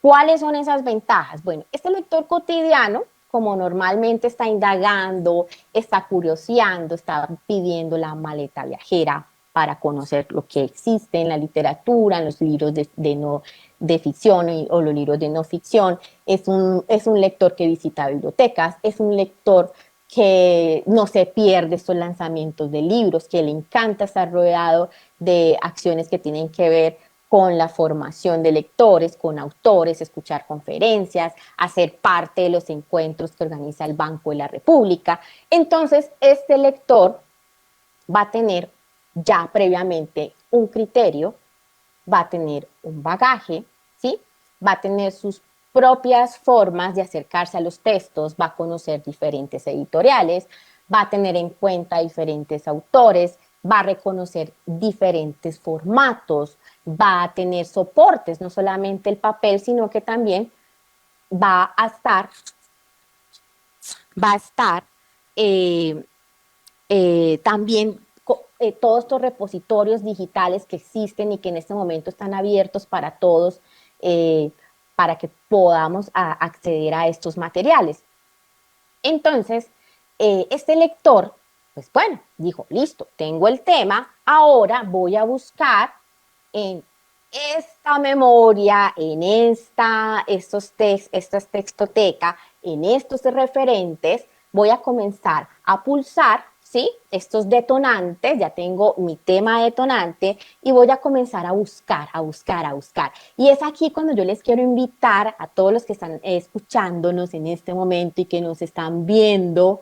¿Cuáles son esas ventajas? Bueno, este lector cotidiano, como normalmente está indagando, está curioseando, está pidiendo la maleta viajera para conocer lo que existe en la literatura, en los libros de ficción o los libros de no ficción, es un lector que visita bibliotecas, es un lector que no se pierde estos lanzamientos de libros, que le encanta estar rodeado de acciones que tienen que ver con la formación de lectores, con autores, escuchar conferencias, hacer parte de los encuentros que organiza el Banco de la República. Entonces, este lector va a tener ya previamente un criterio, va a tener un bagaje, ¿sí? Va a tener sus propias formas de acercarse a los textos, va a conocer diferentes editoriales, va a tener en cuenta diferentes autores, va a reconocer diferentes formatos, va a tener soportes, no solamente el papel, sino que también va a estar, va a estar eh, también todos estos repositorios digitales que existen y que en este momento están abiertos para todos, eh, para que podamos acceder a estos materiales. Entonces, este lector, pues bueno, dijo, listo, tengo el tema, ahora voy a buscar en esta memoria, en estas textotecas, en estos referentes, voy a comenzar a pulsar, ¿sí? Estos detonantes, ya tengo mi tema detonante y voy a comenzar a buscar, a buscar, a buscar. Y es aquí cuando yo les quiero invitar a todos los que están escuchándonos en este momento y que nos están viendo,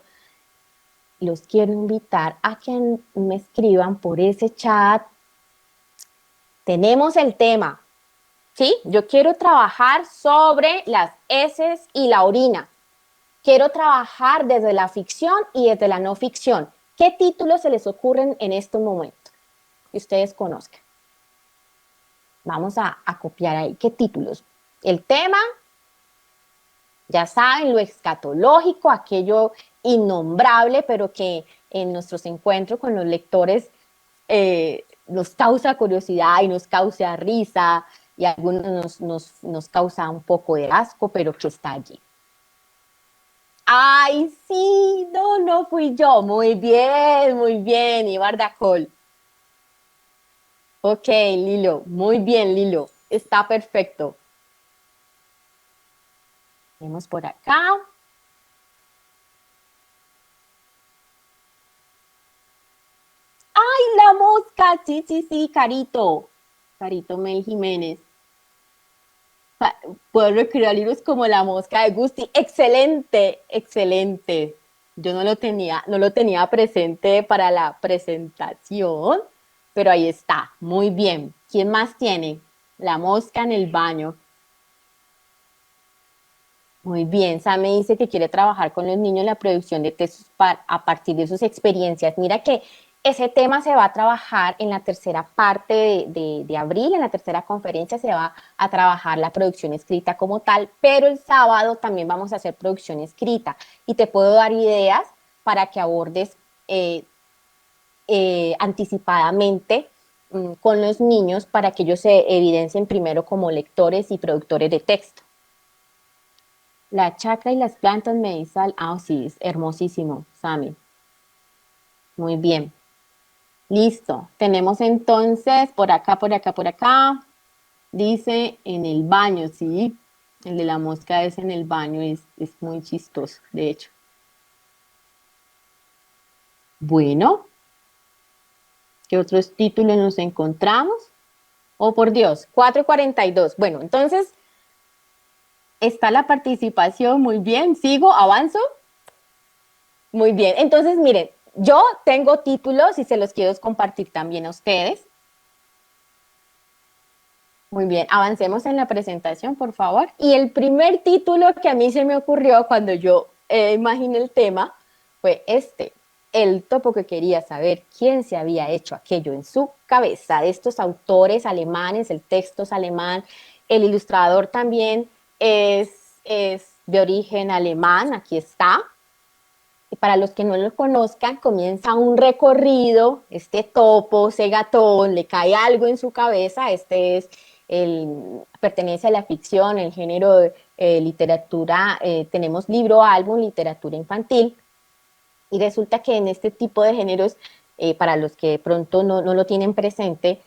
los quiero invitar a que me escriban por ese chat. Tenemos el tema, ¿sí? Yo quiero trabajar sobre las heces y la orina. Quiero trabajar desde la ficción y desde la no ficción. ¿Qué títulos se les ocurren en este momento que ustedes conozcan? Vamos a copiar ahí. ¿Qué títulos? El tema, ya saben, lo escatológico, aquello innombrable, pero que en nuestros encuentros con los lectores nos causa curiosidad y nos causa risa y a algunos nos causa un poco de asco, pero que está allí. Ay, sí, no, no fui yo. Muy bien, Ibar Dacol. Ok, Lilo, muy bien, Lilo. Está perfecto. Vemos por acá. ¡Ay, la mosca! Sí, sí, sí, Carito. Carito Mel Jiménez. Puedo recrear libros como La mosca de Gusti. Excelente, excelente. Yo no lo tenía presente para la presentación, pero ahí está. Muy bien. ¿Quién más tiene? La mosca en el baño. Muy bien. Sam me dice que quiere trabajar con los niños en la producción de textos a partir de sus experiencias. Mira que ese tema se va a trabajar en la tercera parte de abril, en la tercera conferencia se va a trabajar la producción escrita como tal, pero el sábado también vamos a hacer producción escrita y te puedo dar ideas para que abordes eh, anticipadamente con los niños para que ellos se evidencien primero como lectores y productores de texto. La chacra y las plantas medicinales. Ah, sí, es hermosísimo, Sammy. Muy bien. Listo. Tenemos entonces por acá, por acá, por acá. Dice en el baño, sí. El de la mosca es en el baño, es muy chistoso, de hecho. Bueno, ¿qué otros títulos nos encontramos? Oh, por Dios, 4:42. Bueno, entonces está la participación. Muy bien. ¿Sigo? ¿Avanzo? Muy bien, entonces miren, yo tengo títulos y se los quiero compartir también a ustedes. Muy bien, avancemos en la presentación, por favor. Y el primer título que a mí se me ocurrió cuando yo imaginé el tema fue este, el topo que quería saber quién se había hecho aquello en su cabeza, de estos autores alemanes, el texto es alemán, el ilustrador también es de origen alemán, aquí está. Y para los que no lo conozcan, comienza un recorrido, este topo, ese gatón, le cae algo en su cabeza, este es pertenece a la ficción, el género de literatura, tenemos libro, álbum, literatura infantil, y resulta que en este tipo de géneros, para los que de pronto no lo tienen presente,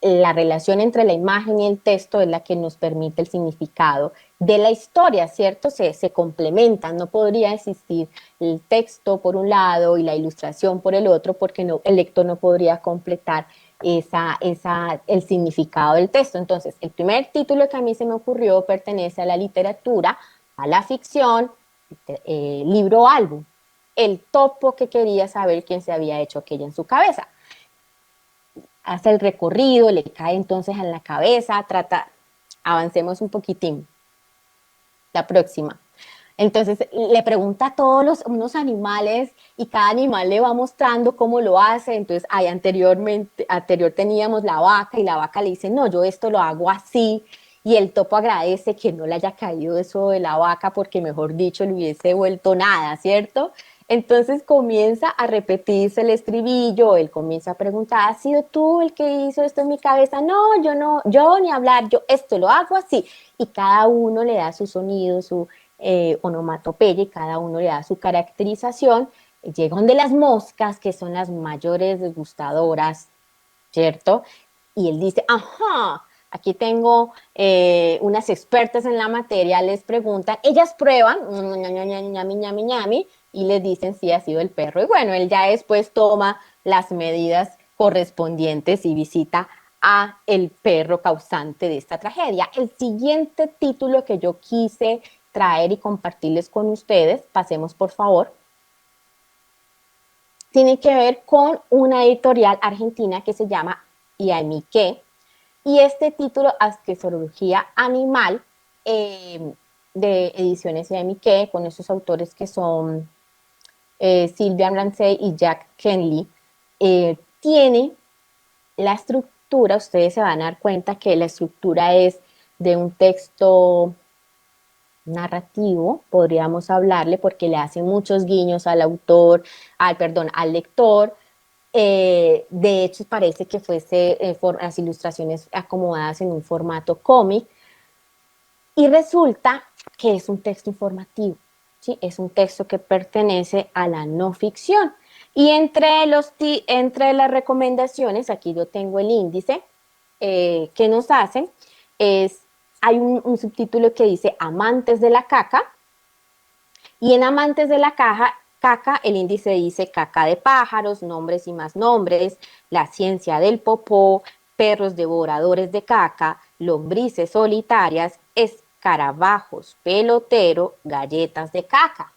la relación entre la imagen y el texto es la que nos permite el significado de la historia, ¿cierto? Se complementan, no podría existir el texto por un lado y la ilustración por el otro, porque no, el lector no podría completar el significado del texto. Entonces, el primer título que a mí se me ocurrió pertenece a la literatura, a la ficción, libro o álbum. El topo que quería saber quién se había hecho aquello en su cabeza. Hace el recorrido, le cae entonces en la cabeza, avancemos un poquitín. La próxima. Entonces le pregunta a todos unos animales y cada animal le va mostrando cómo lo hace. Entonces, anterior teníamos la vaca y la vaca le dice, no, yo esto lo hago así. Y el topo agradece que no le haya caído eso de la vaca porque, mejor dicho, le hubiese vuelto nada, ¿cierto? Entonces comienza a repetirse el estribillo, él comienza a preguntar, ¿has sido tú el que hizo esto en mi cabeza? No, yo ni hablar, yo esto lo hago así. Y cada uno le da su sonido, su onomatopeya, y cada uno le da su caracterización. Llega donde las moscas, que son las mayores degustadoras, ¿cierto? Y él dice, ajá, aquí tengo unas expertas en la materia, les preguntan, ellas prueban, ñami, ñami, ñami, y les dicen si ha sido el perro. Y bueno, él ya después toma las medidas correspondientes y visita a el perro causante de esta tragedia. El siguiente título que yo quise traer y compartirles con ustedes, pasemos por favor, tiene que ver con una editorial argentina que se llama Iamiqué, y este título, Asqueología Animal, de Ediciones Iamiqué, con esos autores que son Sylvia Ramsey y Jack Kenley, tiene la estructura, ustedes se van a dar cuenta que la estructura es de un texto narrativo, podríamos hablarle, porque le hace muchos guiños al autor, al lector. De hecho, parece que fuese las ilustraciones acomodadas en un formato cómic, y resulta que es un texto informativo, ¿sí? Es un texto que pertenece a la no ficción. Y entre las recomendaciones, aquí yo tengo el índice que nos hacen, hay un subtítulo que dice Amantes de la caca, y en Amantes de la caca, el índice dice caca de pájaros, nombres y más nombres, la ciencia del popó, perros devoradores de caca, lombrices solitarias, escarabajos, pelotero, galletas de caca.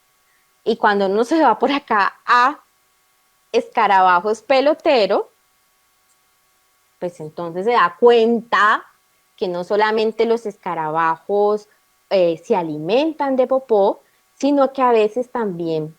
Y cuando uno se va por acá a escarabajos pelotero, pues entonces se da cuenta que no solamente los escarabajos se alimentan de popó, sino que a veces también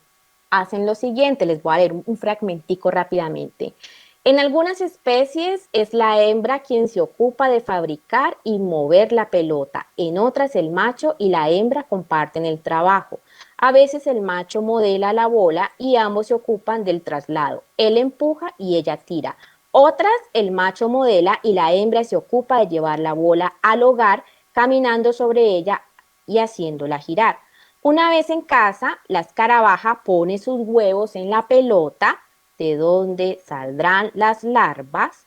hacen lo siguiente. Les voy a leer un fragmentico rápidamente. En algunas especies es la hembra quien se ocupa de fabricar y mover la pelota. En otras el macho y la hembra comparten el trabajo. A veces el macho modela la bola y ambos se ocupan del traslado. Él empuja y ella tira. Otras, el macho modela y la hembra se ocupa de llevar la bola al hogar, caminando sobre ella y haciéndola girar. Una vez en casa, la escarabaja pone sus huevos en la pelota, de donde saldrán las larvas.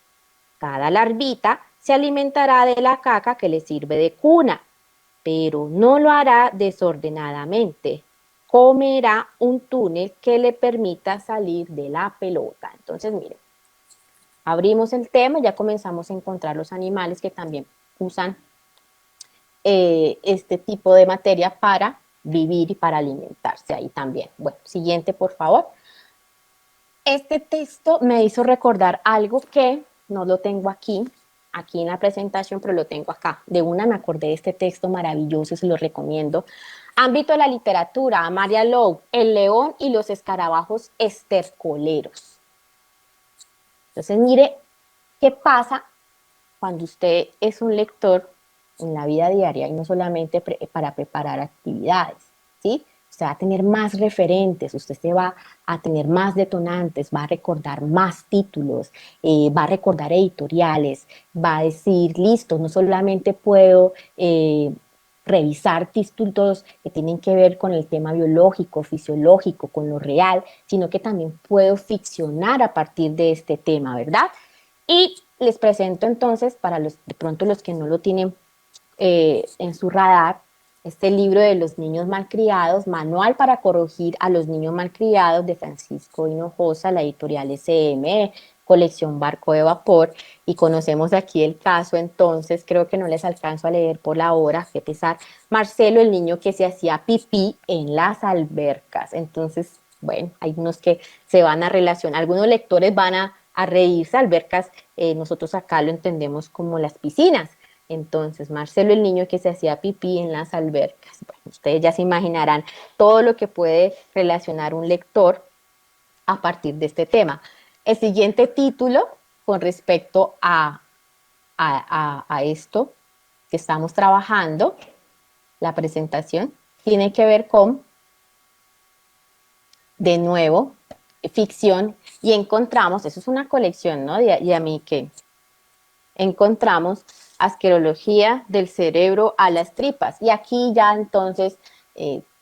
Cada larvita se alimentará de la caca que le sirve de cuna, pero no lo hará desordenadamente. Comerá un túnel que le permita salir de la pelota. Entonces, miren, abrimos el tema y ya comenzamos a encontrar los animales que también usan este tipo de materia para vivir y para alimentarse ahí también. Bueno, siguiente, por favor. Este texto me hizo recordar algo que no lo tengo aquí en la presentación, pero lo tengo acá. De una me acordé de este texto maravilloso, se lo recomiendo. Ámbito de la literatura, Maria Lowe, El león y los escarabajos estercoleros. Entonces, mire qué pasa cuando usted es un lector en la vida diaria y no solamente para preparar actividades, ¿sí? usted va a tener más referentes, usted se va a tener más detonantes, va a recordar más títulos, va a recordar editoriales, va a decir, listo, no solamente puedo revisar títulos que tienen que ver con el tema biológico, fisiológico, con lo real, sino que también puedo ficcionar a partir de este tema, ¿verdad? Y les presento entonces, para los, de pronto los que no lo tienen en su radar, este libro de los niños malcriados, Manual para corregir a los niños malcriados, de Francisco Hinojosa, la editorial SM, colección Barco de Vapor, y conocemos aquí el caso, entonces creo que no les alcanzo a leer por la hora, qué pesar. Marcelo, el niño que se hacía pipí en las albercas. Entonces, bueno, hay unos que se van a relacionar, algunos lectores van a reírse, albercas, nosotros acá lo entendemos como las piscinas. Entonces, Marcelo, el niño que se hacía pipí en las albercas. Bueno, ustedes ya se imaginarán todo lo que puede relacionar un lector a partir de este tema. El siguiente título con respecto a esto que estamos trabajando, la presentación, tiene que ver con, de nuevo, ficción, y encontramos, eso es una colección, ¿no? Y a mí que encontramos asquerología del cerebro a las tripas. Y aquí ya entonces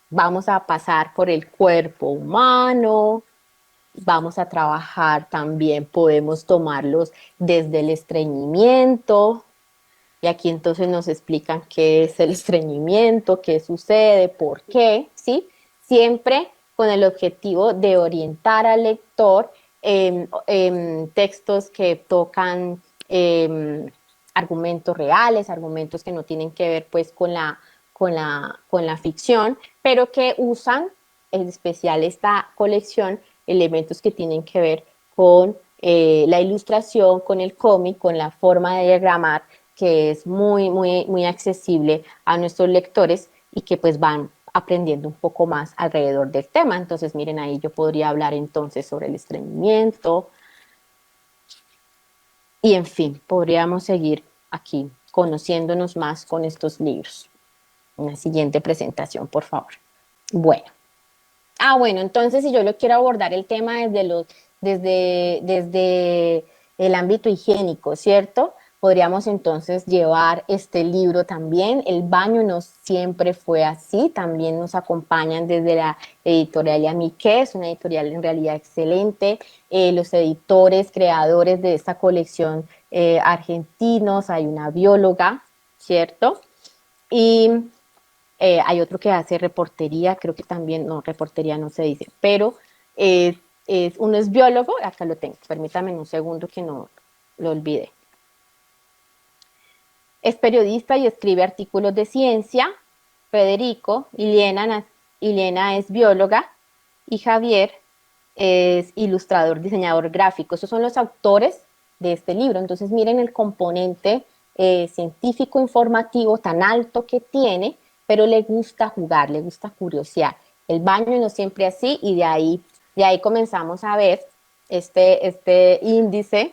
vamos a pasar por el cuerpo humano, vamos a trabajar también, podemos tomarlos desde el estreñimiento. Y aquí entonces nos explican qué es el estreñimiento, qué sucede, por qué, ¿sí? Siempre con el objetivo de orientar al lector en textos que tocan argumentos reales, argumentos que no tienen que ver pues con la ficción, pero que usan, en especial esta colección, elementos que tienen que ver con la ilustración, con el cómic, con la forma de diagramar, que es muy, muy, muy accesible a nuestros lectores y que pues van aprendiendo un poco más alrededor del tema. Entonces, miren, ahí yo podría hablar entonces sobre el estreñimiento y en fin, podríamos seguir aquí conociéndonos más con estos libros. Una siguiente presentación, por favor. Bueno. Bueno, entonces si yo lo quiero abordar el tema desde el ámbito higiénico, ¿cierto? Podríamos entonces llevar este libro también. El baño no siempre fue así, también nos acompañan desde la editorial Yamiqué, es una editorial en realidad excelente. Los editores, creadores de esta colección argentinos, hay una bióloga, ¿cierto? Y hay otro que hace reportería, creo que también, no, reportería no se dice, pero uno es biólogo, acá lo tengo, permítame un segundo que no lo olvide. Es periodista y escribe artículos de ciencia. Federico, Iliana es bióloga y Javier es ilustrador, diseñador gráfico. Esos son los autores de este libro. Entonces miren el componente científico informativo tan alto que tiene, pero le gusta jugar, le gusta curiosear. El baño no siempre así y de ahí comenzamos a ver este índice.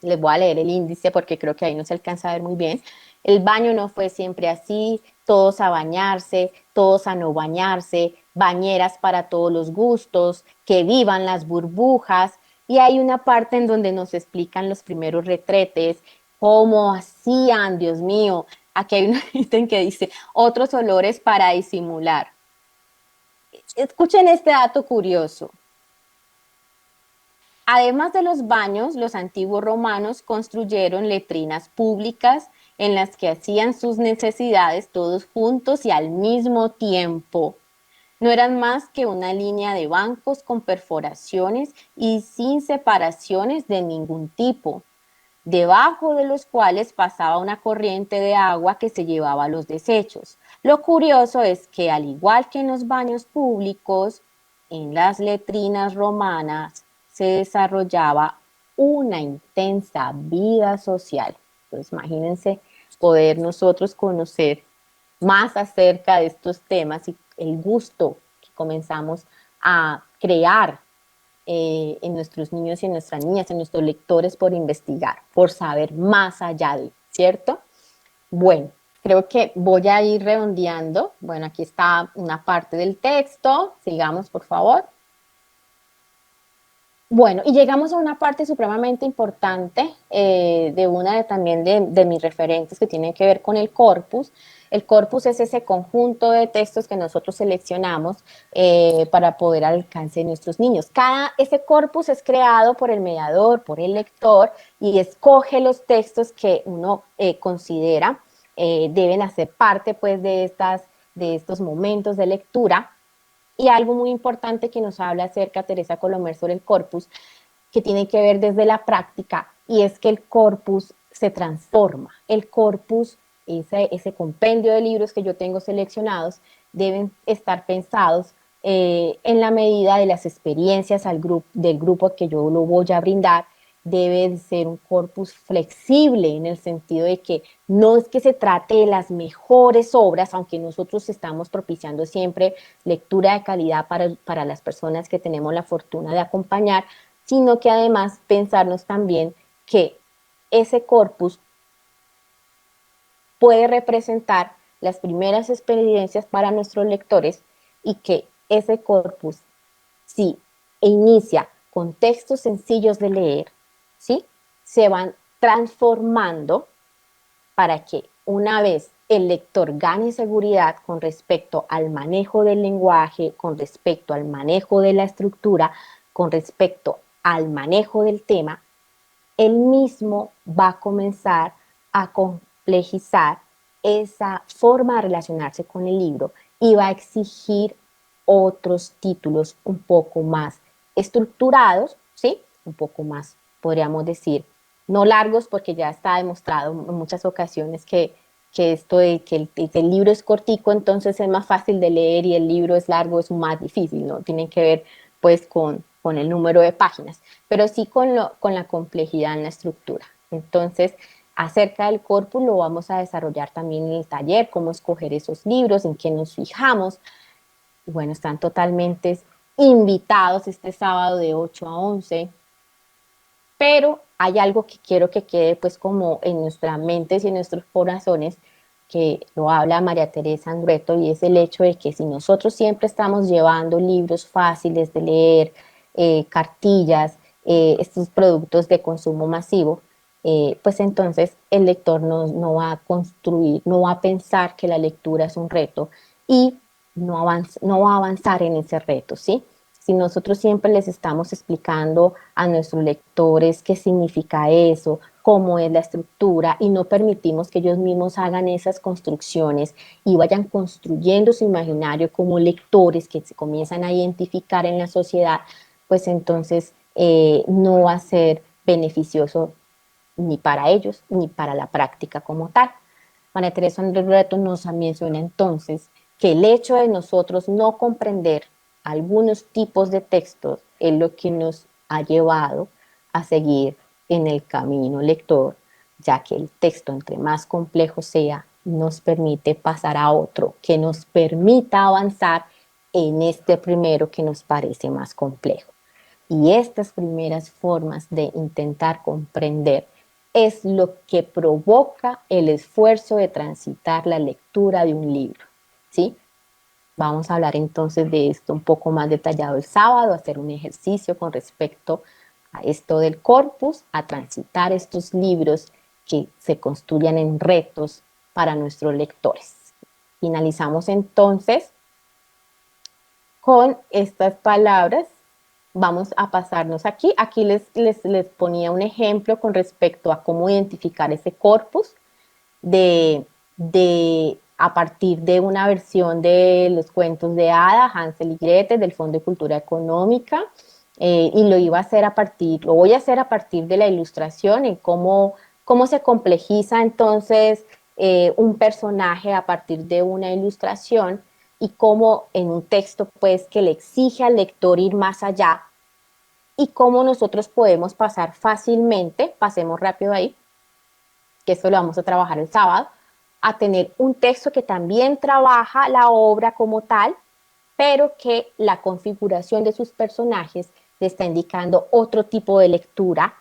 Les voy a leer el índice porque creo que ahí no se alcanza a ver muy bien. El baño no fue siempre así, todos a bañarse, todos a no bañarse, bañeras para todos los gustos, que vivan las burbujas. Y hay una parte en donde nos explican los primeros retretes, cómo hacían, Dios mío. Aquí hay un ítem que dice, otros olores para disimular. Escuchen este dato curioso. Además de los baños, los antiguos romanos construyeron letrinas públicas en las que hacían sus necesidades todos juntos y al mismo tiempo. No eran más que una línea de bancos con perforaciones y sin separaciones de ningún tipo, debajo de los cuales pasaba una corriente de agua que se llevaba los desechos. Lo curioso es que, al igual que en los baños públicos, en las letrinas romanas se desarrollaba una intensa vida social. Pues imagínense poder nosotros conocer más acerca de estos temas y el gusto que comenzamos a crear en nuestros niños y en nuestras niñas, en nuestros lectores por investigar, por saber más allá de, ¿cierto? Bueno, creo que voy a ir redondeando. Bueno, aquí está una parte del texto. Sigamos, por favor. Bueno, y llegamos a una parte supremamente importante de una también de mis referentes que tienen que ver con el corpus. El corpus es ese conjunto de textos que nosotros seleccionamos para poder al alcance de nuestros niños. Ese corpus es creado por el mediador, por el lector, y escoge los textos que uno considera deben hacer parte pues, de estos momentos de lectura. Y algo muy importante que nos habla acerca Teresa Colomer sobre el corpus, que tiene que ver desde la práctica, y es que el corpus se transforma. El corpus, ese compendio de libros que yo tengo seleccionados, deben estar pensados en la medida de las experiencias del grupo que yo lo voy a brindar. Debe ser un corpus flexible en el sentido de que no es que se trate de las mejores obras, aunque nosotros estamos propiciando siempre lectura de calidad para las personas que tenemos la fortuna de acompañar, sino que además pensarnos también que ese corpus puede representar las primeras experiencias para nuestros lectores y que ese corpus, si inicia con textos sencillos de leer, ¿sí? Se van transformando para que una vez el lector gane seguridad con respecto al manejo del lenguaje, con respecto al manejo de la estructura, con respecto al manejo del tema, él mismo va a comenzar a complejizar esa forma de relacionarse con el libro y va a exigir otros títulos un poco más estructurados, ¿sí? Un poco más, podríamos decir, no largos, porque ya está demostrado en muchas ocasiones que esto de que el libro es cortico, entonces es más fácil de leer y el libro es largo, es más difícil, ¿no? Tienen que ver pues con el número de páginas, pero sí con la complejidad en la estructura. Entonces, acerca del corpus lo vamos a desarrollar también en el taller, cómo escoger esos libros, en qué nos fijamos. Bueno, están totalmente invitados este sábado de 8 a 11, pero hay algo que quiero que quede pues como en nuestras mentes y en nuestros corazones, que lo habla María Teresa Angreto, y es el hecho de que si nosotros siempre estamos llevando libros fáciles de leer, cartillas, estos productos de consumo masivo, pues entonces el lector no va a construir, no va a pensar que la lectura es un reto y no va a avanzar en ese reto, ¿sí? Si nosotros siempre les estamos explicando a nuestros lectores qué significa eso, cómo es la estructura, y no permitimos que ellos mismos hagan esas construcciones y vayan construyendo su imaginario como lectores que se comienzan a identificar en la sociedad, pues entonces no va a ser beneficioso ni para ellos ni para la práctica como tal. María Teresa Andrés Loreto nos menciona entonces que el hecho de nosotros no comprender algunos tipos de textos es lo que nos ha llevado a seguir en el camino lector, ya que el texto, entre más complejo sea, nos permite pasar a otro que nos permita avanzar en este primero que nos parece más complejo. Y estas primeras formas de intentar comprender es lo que provoca el esfuerzo de transitar la lectura de un libro, ¿sí? Vamos a hablar entonces de esto un poco más detallado el sábado, hacer un ejercicio con respecto a esto del corpus, a transitar estos libros que se construyan en retos para nuestros lectores. Finalizamos entonces con estas palabras. Vamos a pasarnos aquí. Aquí les ponía un ejemplo con respecto a cómo identificar ese corpus a partir de una versión de los cuentos de Hada, Hansel y Gretel, del Fondo de Cultura Económica, y lo voy a hacer a partir de la ilustración, en cómo se complejiza entonces un personaje a partir de una ilustración, y cómo en un texto pues que le exige al lector ir más allá, y cómo nosotros podemos pasar fácilmente, pasemos rápido ahí, que esto lo vamos a trabajar el sábado, a tener un texto que también trabaja la obra como tal, pero que la configuración de sus personajes le está indicando otro tipo de lectura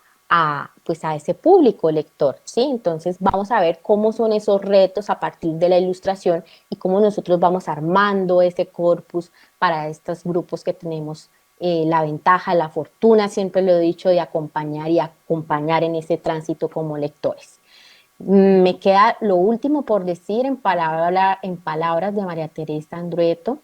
pues a ese público lector, ¿sí? Entonces vamos a ver cómo son esos retos a partir de la ilustración y cómo nosotros vamos armando ese corpus para estos grupos que tenemos la ventaja, la fortuna, siempre lo he dicho, de acompañar y acompañar en ese tránsito como lectores. Me queda lo último por decir en palabras de María Teresa Andrueto,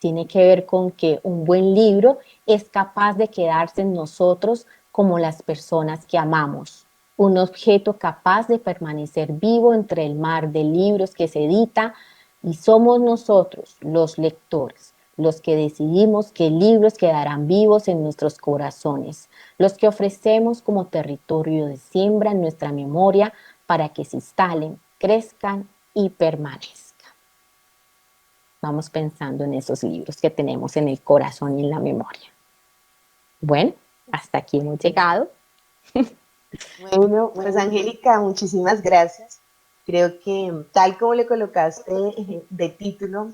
tiene que ver con que un buen libro es capaz de quedarse en nosotros como las personas que amamos, un objeto capaz de permanecer vivo entre el mar de libros que se edita y somos nosotros, los lectores, los que decidimos qué libros quedarán vivos en nuestros corazones, los que ofrecemos como territorio de siembra en nuestra memoria para que se instalen, crezcan y permanezcan. Vamos pensando en esos libros que tenemos en el corazón y en la memoria. Bueno, hasta aquí hemos llegado. Bueno, pues Angélica, muchísimas gracias. Creo que tal como le colocaste de título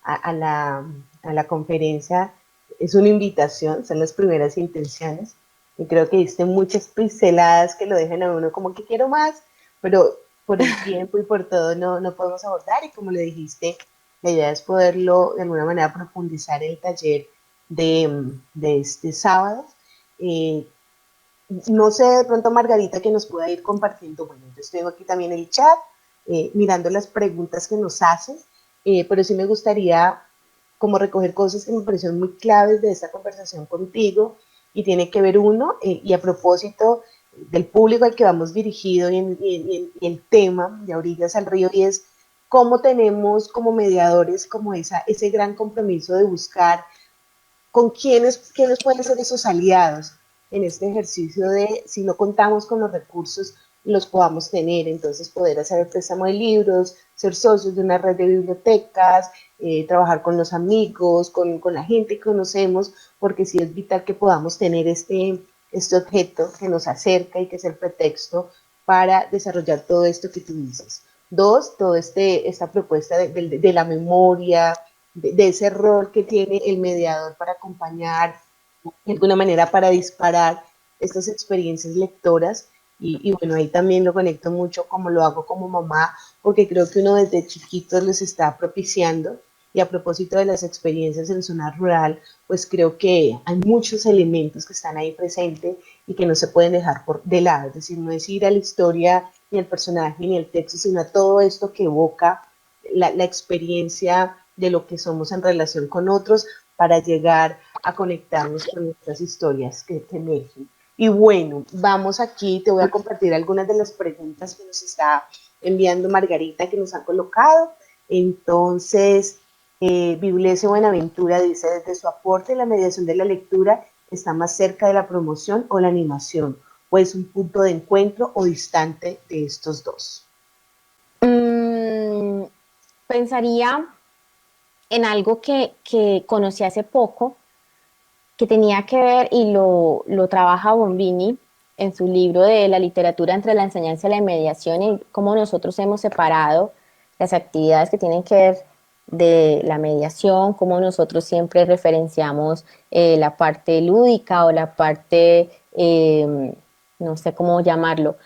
a la conferencia, es una invitación, son las primeras intenciones. Y creo que diste muchas pinceladas que lo dejan a uno como que quiero más, pero por el tiempo y por todo no podemos abordar. Y como le dijiste, la idea es poderlo de alguna manera profundizar en el taller de este sábado. Eh, no sé, de pronto Margarita que nos pueda ir compartiendo, bueno, yo estoy aquí también en el chat, mirando las preguntas que nos hacen, pero sí me gustaría como recoger cosas que me parecieron muy claves de esta conversación contigo y tiene que ver uno, y a propósito del público al que vamos dirigido y el tema de A Orillas al Río, y es cómo tenemos como mediadores como ese gran compromiso de buscar con quiénes pueden ser esos aliados en este ejercicio de, si no contamos con los recursos, los podamos tener, entonces poder hacer el préstamo de libros, ser socios de una red de bibliotecas, trabajar con los amigos, con la gente que conocemos, porque sí es vital que podamos tener este objeto que nos acerca y que es el pretexto para desarrollar todo esto que tú dices. Dos, toda esta propuesta de la memoria, de ese rol que tiene el mediador para acompañar, de alguna manera para disparar estas experiencias lectoras. Y bueno, ahí también lo conecto mucho como lo hago como mamá, porque creo que uno desde chiquitos les está propiciando. Y a propósito de las experiencias en zona rural, pues creo que hay muchos elementos que están ahí presentes y que no se pueden dejar de lado. Es decir, no es ir a la historia, ni al personaje, ni al texto, sino a todo esto que evoca la experiencia de lo que somos en relación con otros para llegar a conectarnos con nuestras historias que emergen. Y bueno, vamos aquí, te voy a compartir algunas de las preguntas que nos está enviando Margarita, que nos ha colocado. Entonces, Biblese Buenaventura dice, desde su aporte, la mediación de la lectura está más cerca de la promoción o la animación, o es un punto de encuentro o distante de estos dos. Pensaría en algo que conocí hace poco, que tenía que ver, y lo trabaja Bombini en su libro de la literatura entre la enseñanza y la mediación, y cómo nosotros hemos separado las actividades que tienen que ver de la mediación, cómo nosotros siempre referenciamos la parte lúdica o la parte, no sé cómo llamarlo,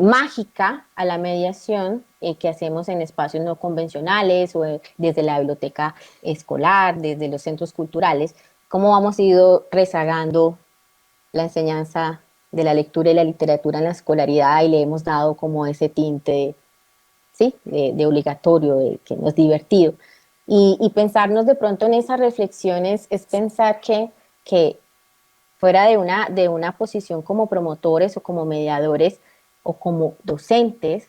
mágica a la mediación que hacemos en espacios no convencionales o desde la biblioteca escolar, desde los centros culturales, cómo hemos ido rezagando la enseñanza de la lectura y la literatura en la escolaridad y le hemos dado como ese tinte, ¿sí? de obligatorio, de que no es divertido. Y pensarnos de pronto en esas reflexiones es pensar que fuera de una posición como promotores o como mediadores o como docentes,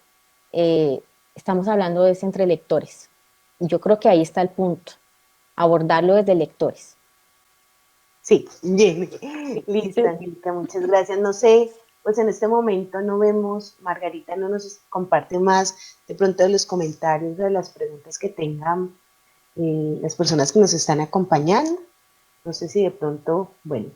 estamos hablando de eso entre lectores. Y yo creo que ahí está el punto, abordarlo desde lectores. Sí, bien, listo, Angélica, muchas gracias. No sé, pues en este momento no vemos, Margarita no nos comparte más de pronto de los comentarios, de las preguntas que tengan las personas que nos están acompañando. No sé si de pronto, bueno,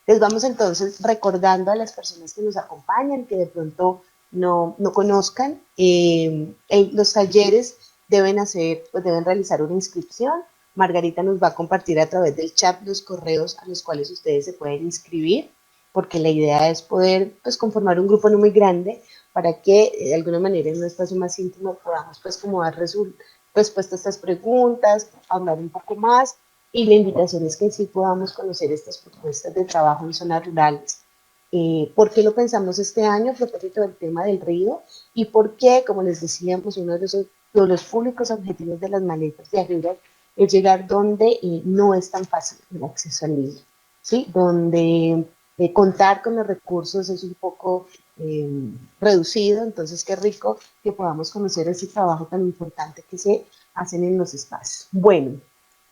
les vamos entonces recordando a las personas que nos acompañan, que de pronto no conozcan, los talleres deben hacer, pues deben realizar una inscripción. Margarita nos va a compartir a través del chat los correos a los cuales ustedes se pueden inscribir. porque la idea es poder pues conformar un grupo no muy grande para que de alguna manera en un espacio más íntimo podamos pues como dar respuesta a estas preguntas, hablar un poco más y la invitación es que sí podamos conocer estas propuestas de trabajo en zonas rurales. ¿Por qué lo pensamos este año a propósito del tema del río? Y por qué, como les decíamos, uno de los públicos objetivos de las maletas de arriba es llegar donde no es tan fácil el acceso al libro, ¿sí? Donde contar con los recursos es un poco reducido, entonces qué rico que podamos conocer ese trabajo tan importante que se hacen en los espacios. Bueno,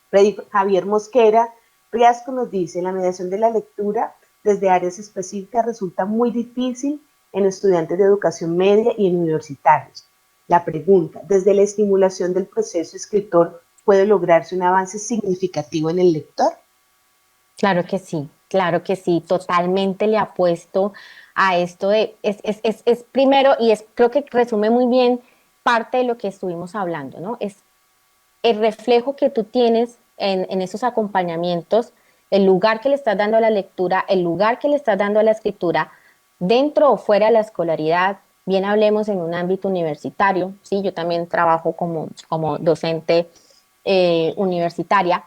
Freddy Javier Mosquera Riasco nos dice, la mediación de la lectura desde áreas específicas resulta muy difícil en estudiantes de educación media y en universitarios. La pregunta, desde la estimulación del proceso escritor, ¿puede lograrse un avance significativo en el lector? Claro que sí, totalmente le apuesto a esto de, es primero, y creo que resume muy bien parte de lo que estuvimos hablando, ¿no? Es el reflejo que tú tienes en esos acompañamientos, el lugar que le estás dando a la lectura, el lugar que le estás dando a la escritura, dentro o fuera de la escolaridad, bien hablemos en un ámbito universitario, ¿sí? Yo también trabajo como docente universitaria,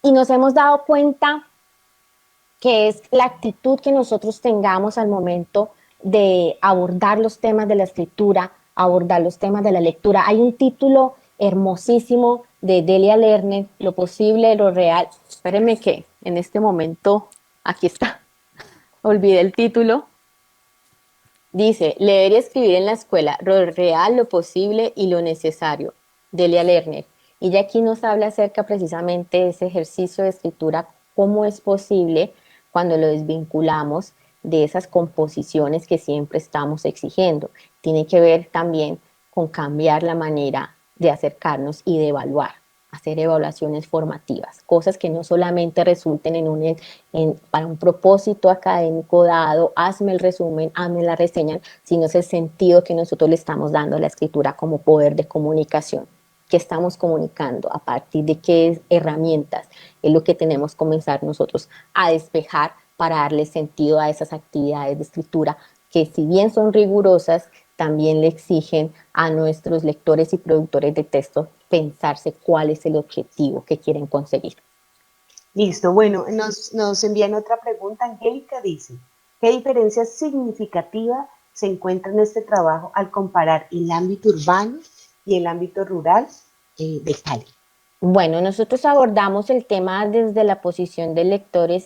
y nos hemos dado cuenta que es la actitud que nosotros tengamos al momento de abordar los temas de la escritura, abordar los temas de la lectura. Hay un título hermosísimo de Delia Lerner, Lo posible, lo real. Espérenme que en este momento, aquí está, olvidé el título. Dice, leer y escribir en la escuela, lo real, lo posible y lo necesario. Delia Lerner. Y ya aquí nos habla acerca precisamente de ese ejercicio de escritura, cómo es posible cuando lo desvinculamos de esas composiciones que siempre estamos exigiendo. Tiene que ver también con cambiar la manera de acercarnos y de evaluar, hacer evaluaciones formativas, cosas que no solamente resulten para un propósito académico dado, hazme el resumen, hazme la reseña, sino es el sentido que nosotros le estamos dando a la escritura como poder de comunicación. ¿Qué estamos comunicando? ¿A partir de qué herramientas? Es lo que tenemos que comenzar nosotros a despejar para darle sentido a esas actividades de escritura que, si bien son rigurosas, también le exigen a nuestros lectores y productores de texto pensarse cuál es el objetivo que quieren conseguir. Listo, bueno, nos envían otra pregunta. Angélica dice, ¿qué diferencia significativa se encuentra en este trabajo al comparar el ámbito urbano y el ámbito rural de Cali? Bueno, nosotros abordamos el tema desde la posición de lectores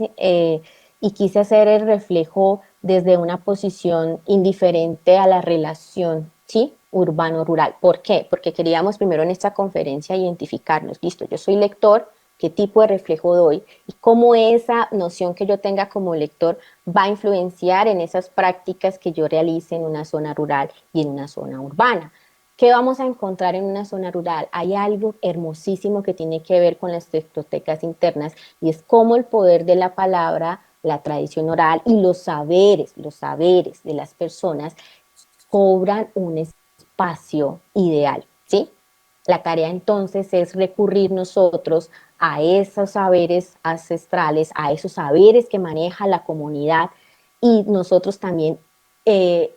y quise hacer el reflejo desde una posición indiferente a la relación, ¿sí? Urbano-rural. ¿Por qué? Porque queríamos primero en esta conferencia identificarnos. Listo, yo soy lector, ¿qué tipo de reflejo doy? Y cómo esa noción que yo tenga como lector va a influenciar en esas prácticas que yo realice en una zona rural y en una zona urbana. ¿Qué vamos a encontrar en una zona rural? Hay algo hermosísimo que tiene que ver con las bibliotecas internas y es cómo el poder de la palabra, la tradición oral y los saberes de las personas cobran un espacio ideal, ¿sí? La tarea entonces es recurrir nosotros a esos saberes ancestrales, a esos saberes que maneja la comunidad y nosotros también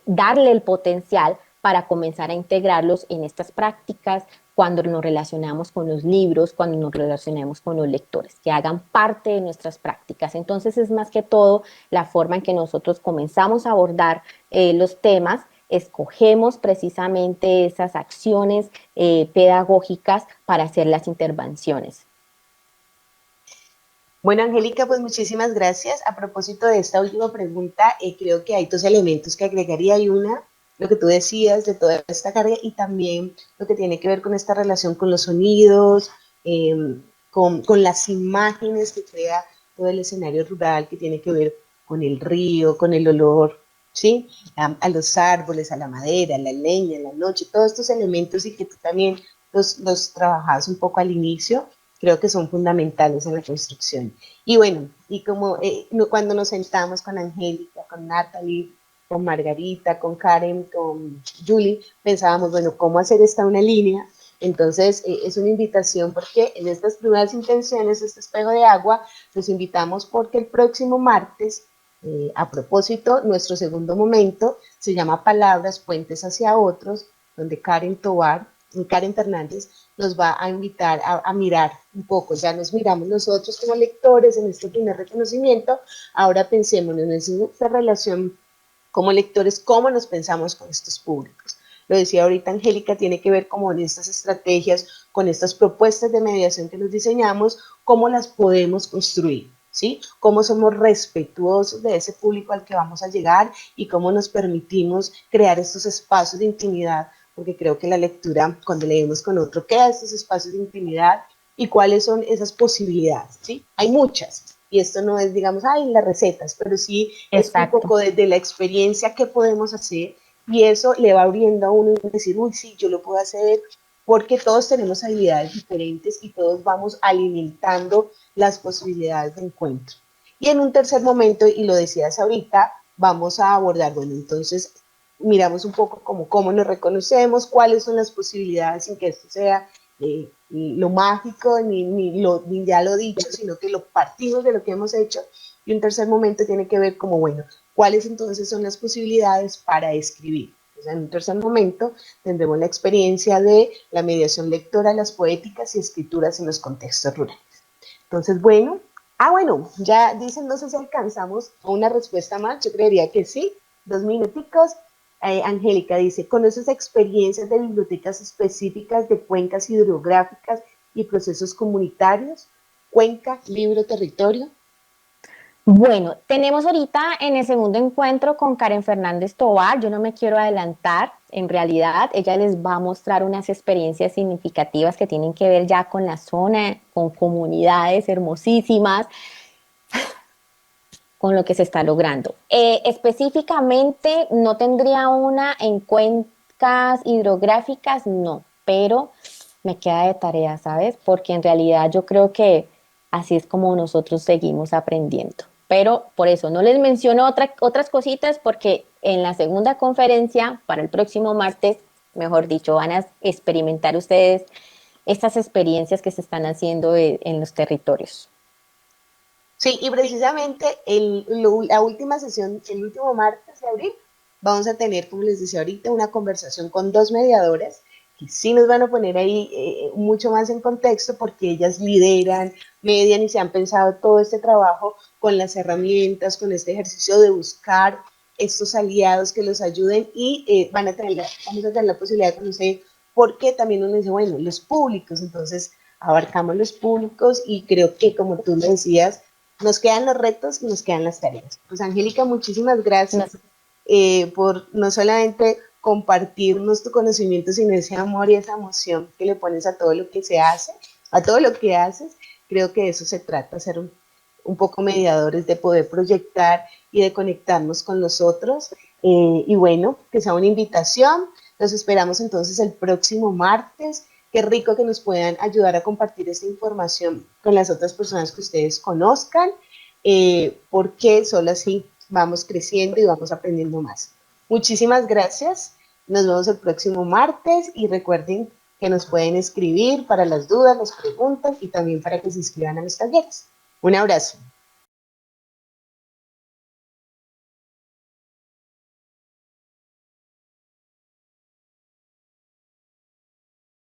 darle el potencial para comenzar a integrarlos en estas prácticas cuando nos relacionamos con los libros, cuando nos relacionamos con los lectores, que hagan parte de nuestras prácticas. Entonces es más que todo la forma en que nosotros comenzamos a abordar los temas, escogemos precisamente esas acciones pedagógicas para hacer las intervenciones. Bueno, Angélica, pues muchísimas gracias. A propósito de esta última pregunta, creo que hay dos elementos que agregaría. Hay una, lo que tú decías de toda esta carga y también lo que tiene que ver con esta relación con los sonidos, eh, con las imágenes que crea todo el escenario rural que tiene que ver con el río, con el olor, ¿sí? A los árboles, a la madera, a la leña, a la noche, todos estos elementos y que tú también los trabajabas un poco al inicio creo que son fundamentales en la construcción. Y bueno, y como cuando nos sentamos con Angélica, con Natalie, con Margarita, con Karen, con Julie, pensábamos, bueno, ¿cómo hacer esta una línea? Entonces, es una invitación porque en estas primeras intenciones, este espejo de agua, los invitamos porque el próximo martes A propósito, nuestro segundo momento se llama Palabras, Puentes hacia Otros, donde Karen Fernández, nos va a invitar a mirar un poco. Ya nos miramos nosotros como lectores en este primer reconocimiento, ahora pensemos en esta relación como lectores, cómo nos pensamos con estos públicos. Lo decía ahorita Angélica, tiene que ver como en estas estrategias, con estas propuestas de mediación que nos diseñamos, cómo las podemos construir, ¿sí? Cómo somos respetuosos de ese público al que vamos a llegar y cómo nos permitimos crear estos espacios de intimidad, porque creo que la lectura, cuando leemos con otro, crea estos espacios de intimidad y cuáles son esas posibilidades, ¿sí? Hay muchas, y esto no es, digamos, ay, las recetas, pero sí es un Exacto. poco desde la experiencia que podemos hacer y eso le va abriendo a uno y decir, uy, sí, yo lo puedo hacer, porque todos tenemos habilidades diferentes y todos vamos alimentando las posibilidades de encuentro. Y en un tercer momento, y lo decías ahorita, vamos a abordar, bueno, entonces miramos un poco como cómo nos reconocemos, cuáles son las posibilidades sin que esto sea lo mágico, ni ya lo dicho, sino que lo partimos de lo que hemos hecho. Y un tercer momento tiene que ver como, bueno, cuáles entonces son las posibilidades para escribir. O sea, en un tercer momento tendremos la experiencia de la mediación lectora, las poéticas y escrituras en los contextos rurales. Entonces, bueno, bueno, ya dicen, no sé si alcanzamos a una respuesta más, yo creería que sí, 2 minuticos. Angélica dice, ¿conoces experiencias de bibliotecas específicas de cuencas hidrográficas y procesos comunitarios? Cuenca, libro, territorio. Bueno, tenemos ahorita en el segundo encuentro con Karen Fernández Tovar, yo no me quiero adelantar, en realidad ella les va a mostrar unas experiencias significativas que tienen que ver ya con la zona, con comunidades hermosísimas, con lo que se está logrando. Específicamente no tendría una en cuencas hidrográficas, no, pero me queda de tarea, ¿sabes? Porque en realidad yo creo que así es como nosotros seguimos aprendiendo. Pero por eso no les menciono otras cositas porque en la segunda conferencia, para el próximo martes, mejor dicho, van a experimentar ustedes estas experiencias que se están haciendo en los territorios. Sí, y precisamente la última sesión, el último martes de abril, vamos a tener, como les decía ahorita, una conversación con 2 mediadoras que sí nos van a poner ahí mucho más en contexto porque ellas lideran, median y se han pensado todo este trabajo con las herramientas, con este ejercicio de buscar estos aliados que los ayuden y vamos a tener la posibilidad de conocer porque también uno dice, bueno, los públicos, entonces abarcamos los públicos y creo que como tú lo decías, nos quedan los retos y nos quedan las tareas. Pues Angélica, muchísimas gracias Nos por no solamente compartirnos tu conocimiento, sino ese amor y esa emoción que le pones a todo lo que se hace, a todo lo que haces. Creo que de eso se trata, ser un poco mediadores, de poder proyectar y de conectarnos con los otros. Y bueno, que sea una invitación. Los esperamos entonces el próximo martes. Qué rico que nos puedan ayudar a compartir esta información con las otras personas que ustedes conozcan, porque solo así vamos creciendo y vamos aprendiendo más. Muchísimas gracias. Nos vemos el próximo martes y recuerden que nos pueden escribir para las dudas, las preguntas y también para que se inscriban a los talleres. Un abrazo.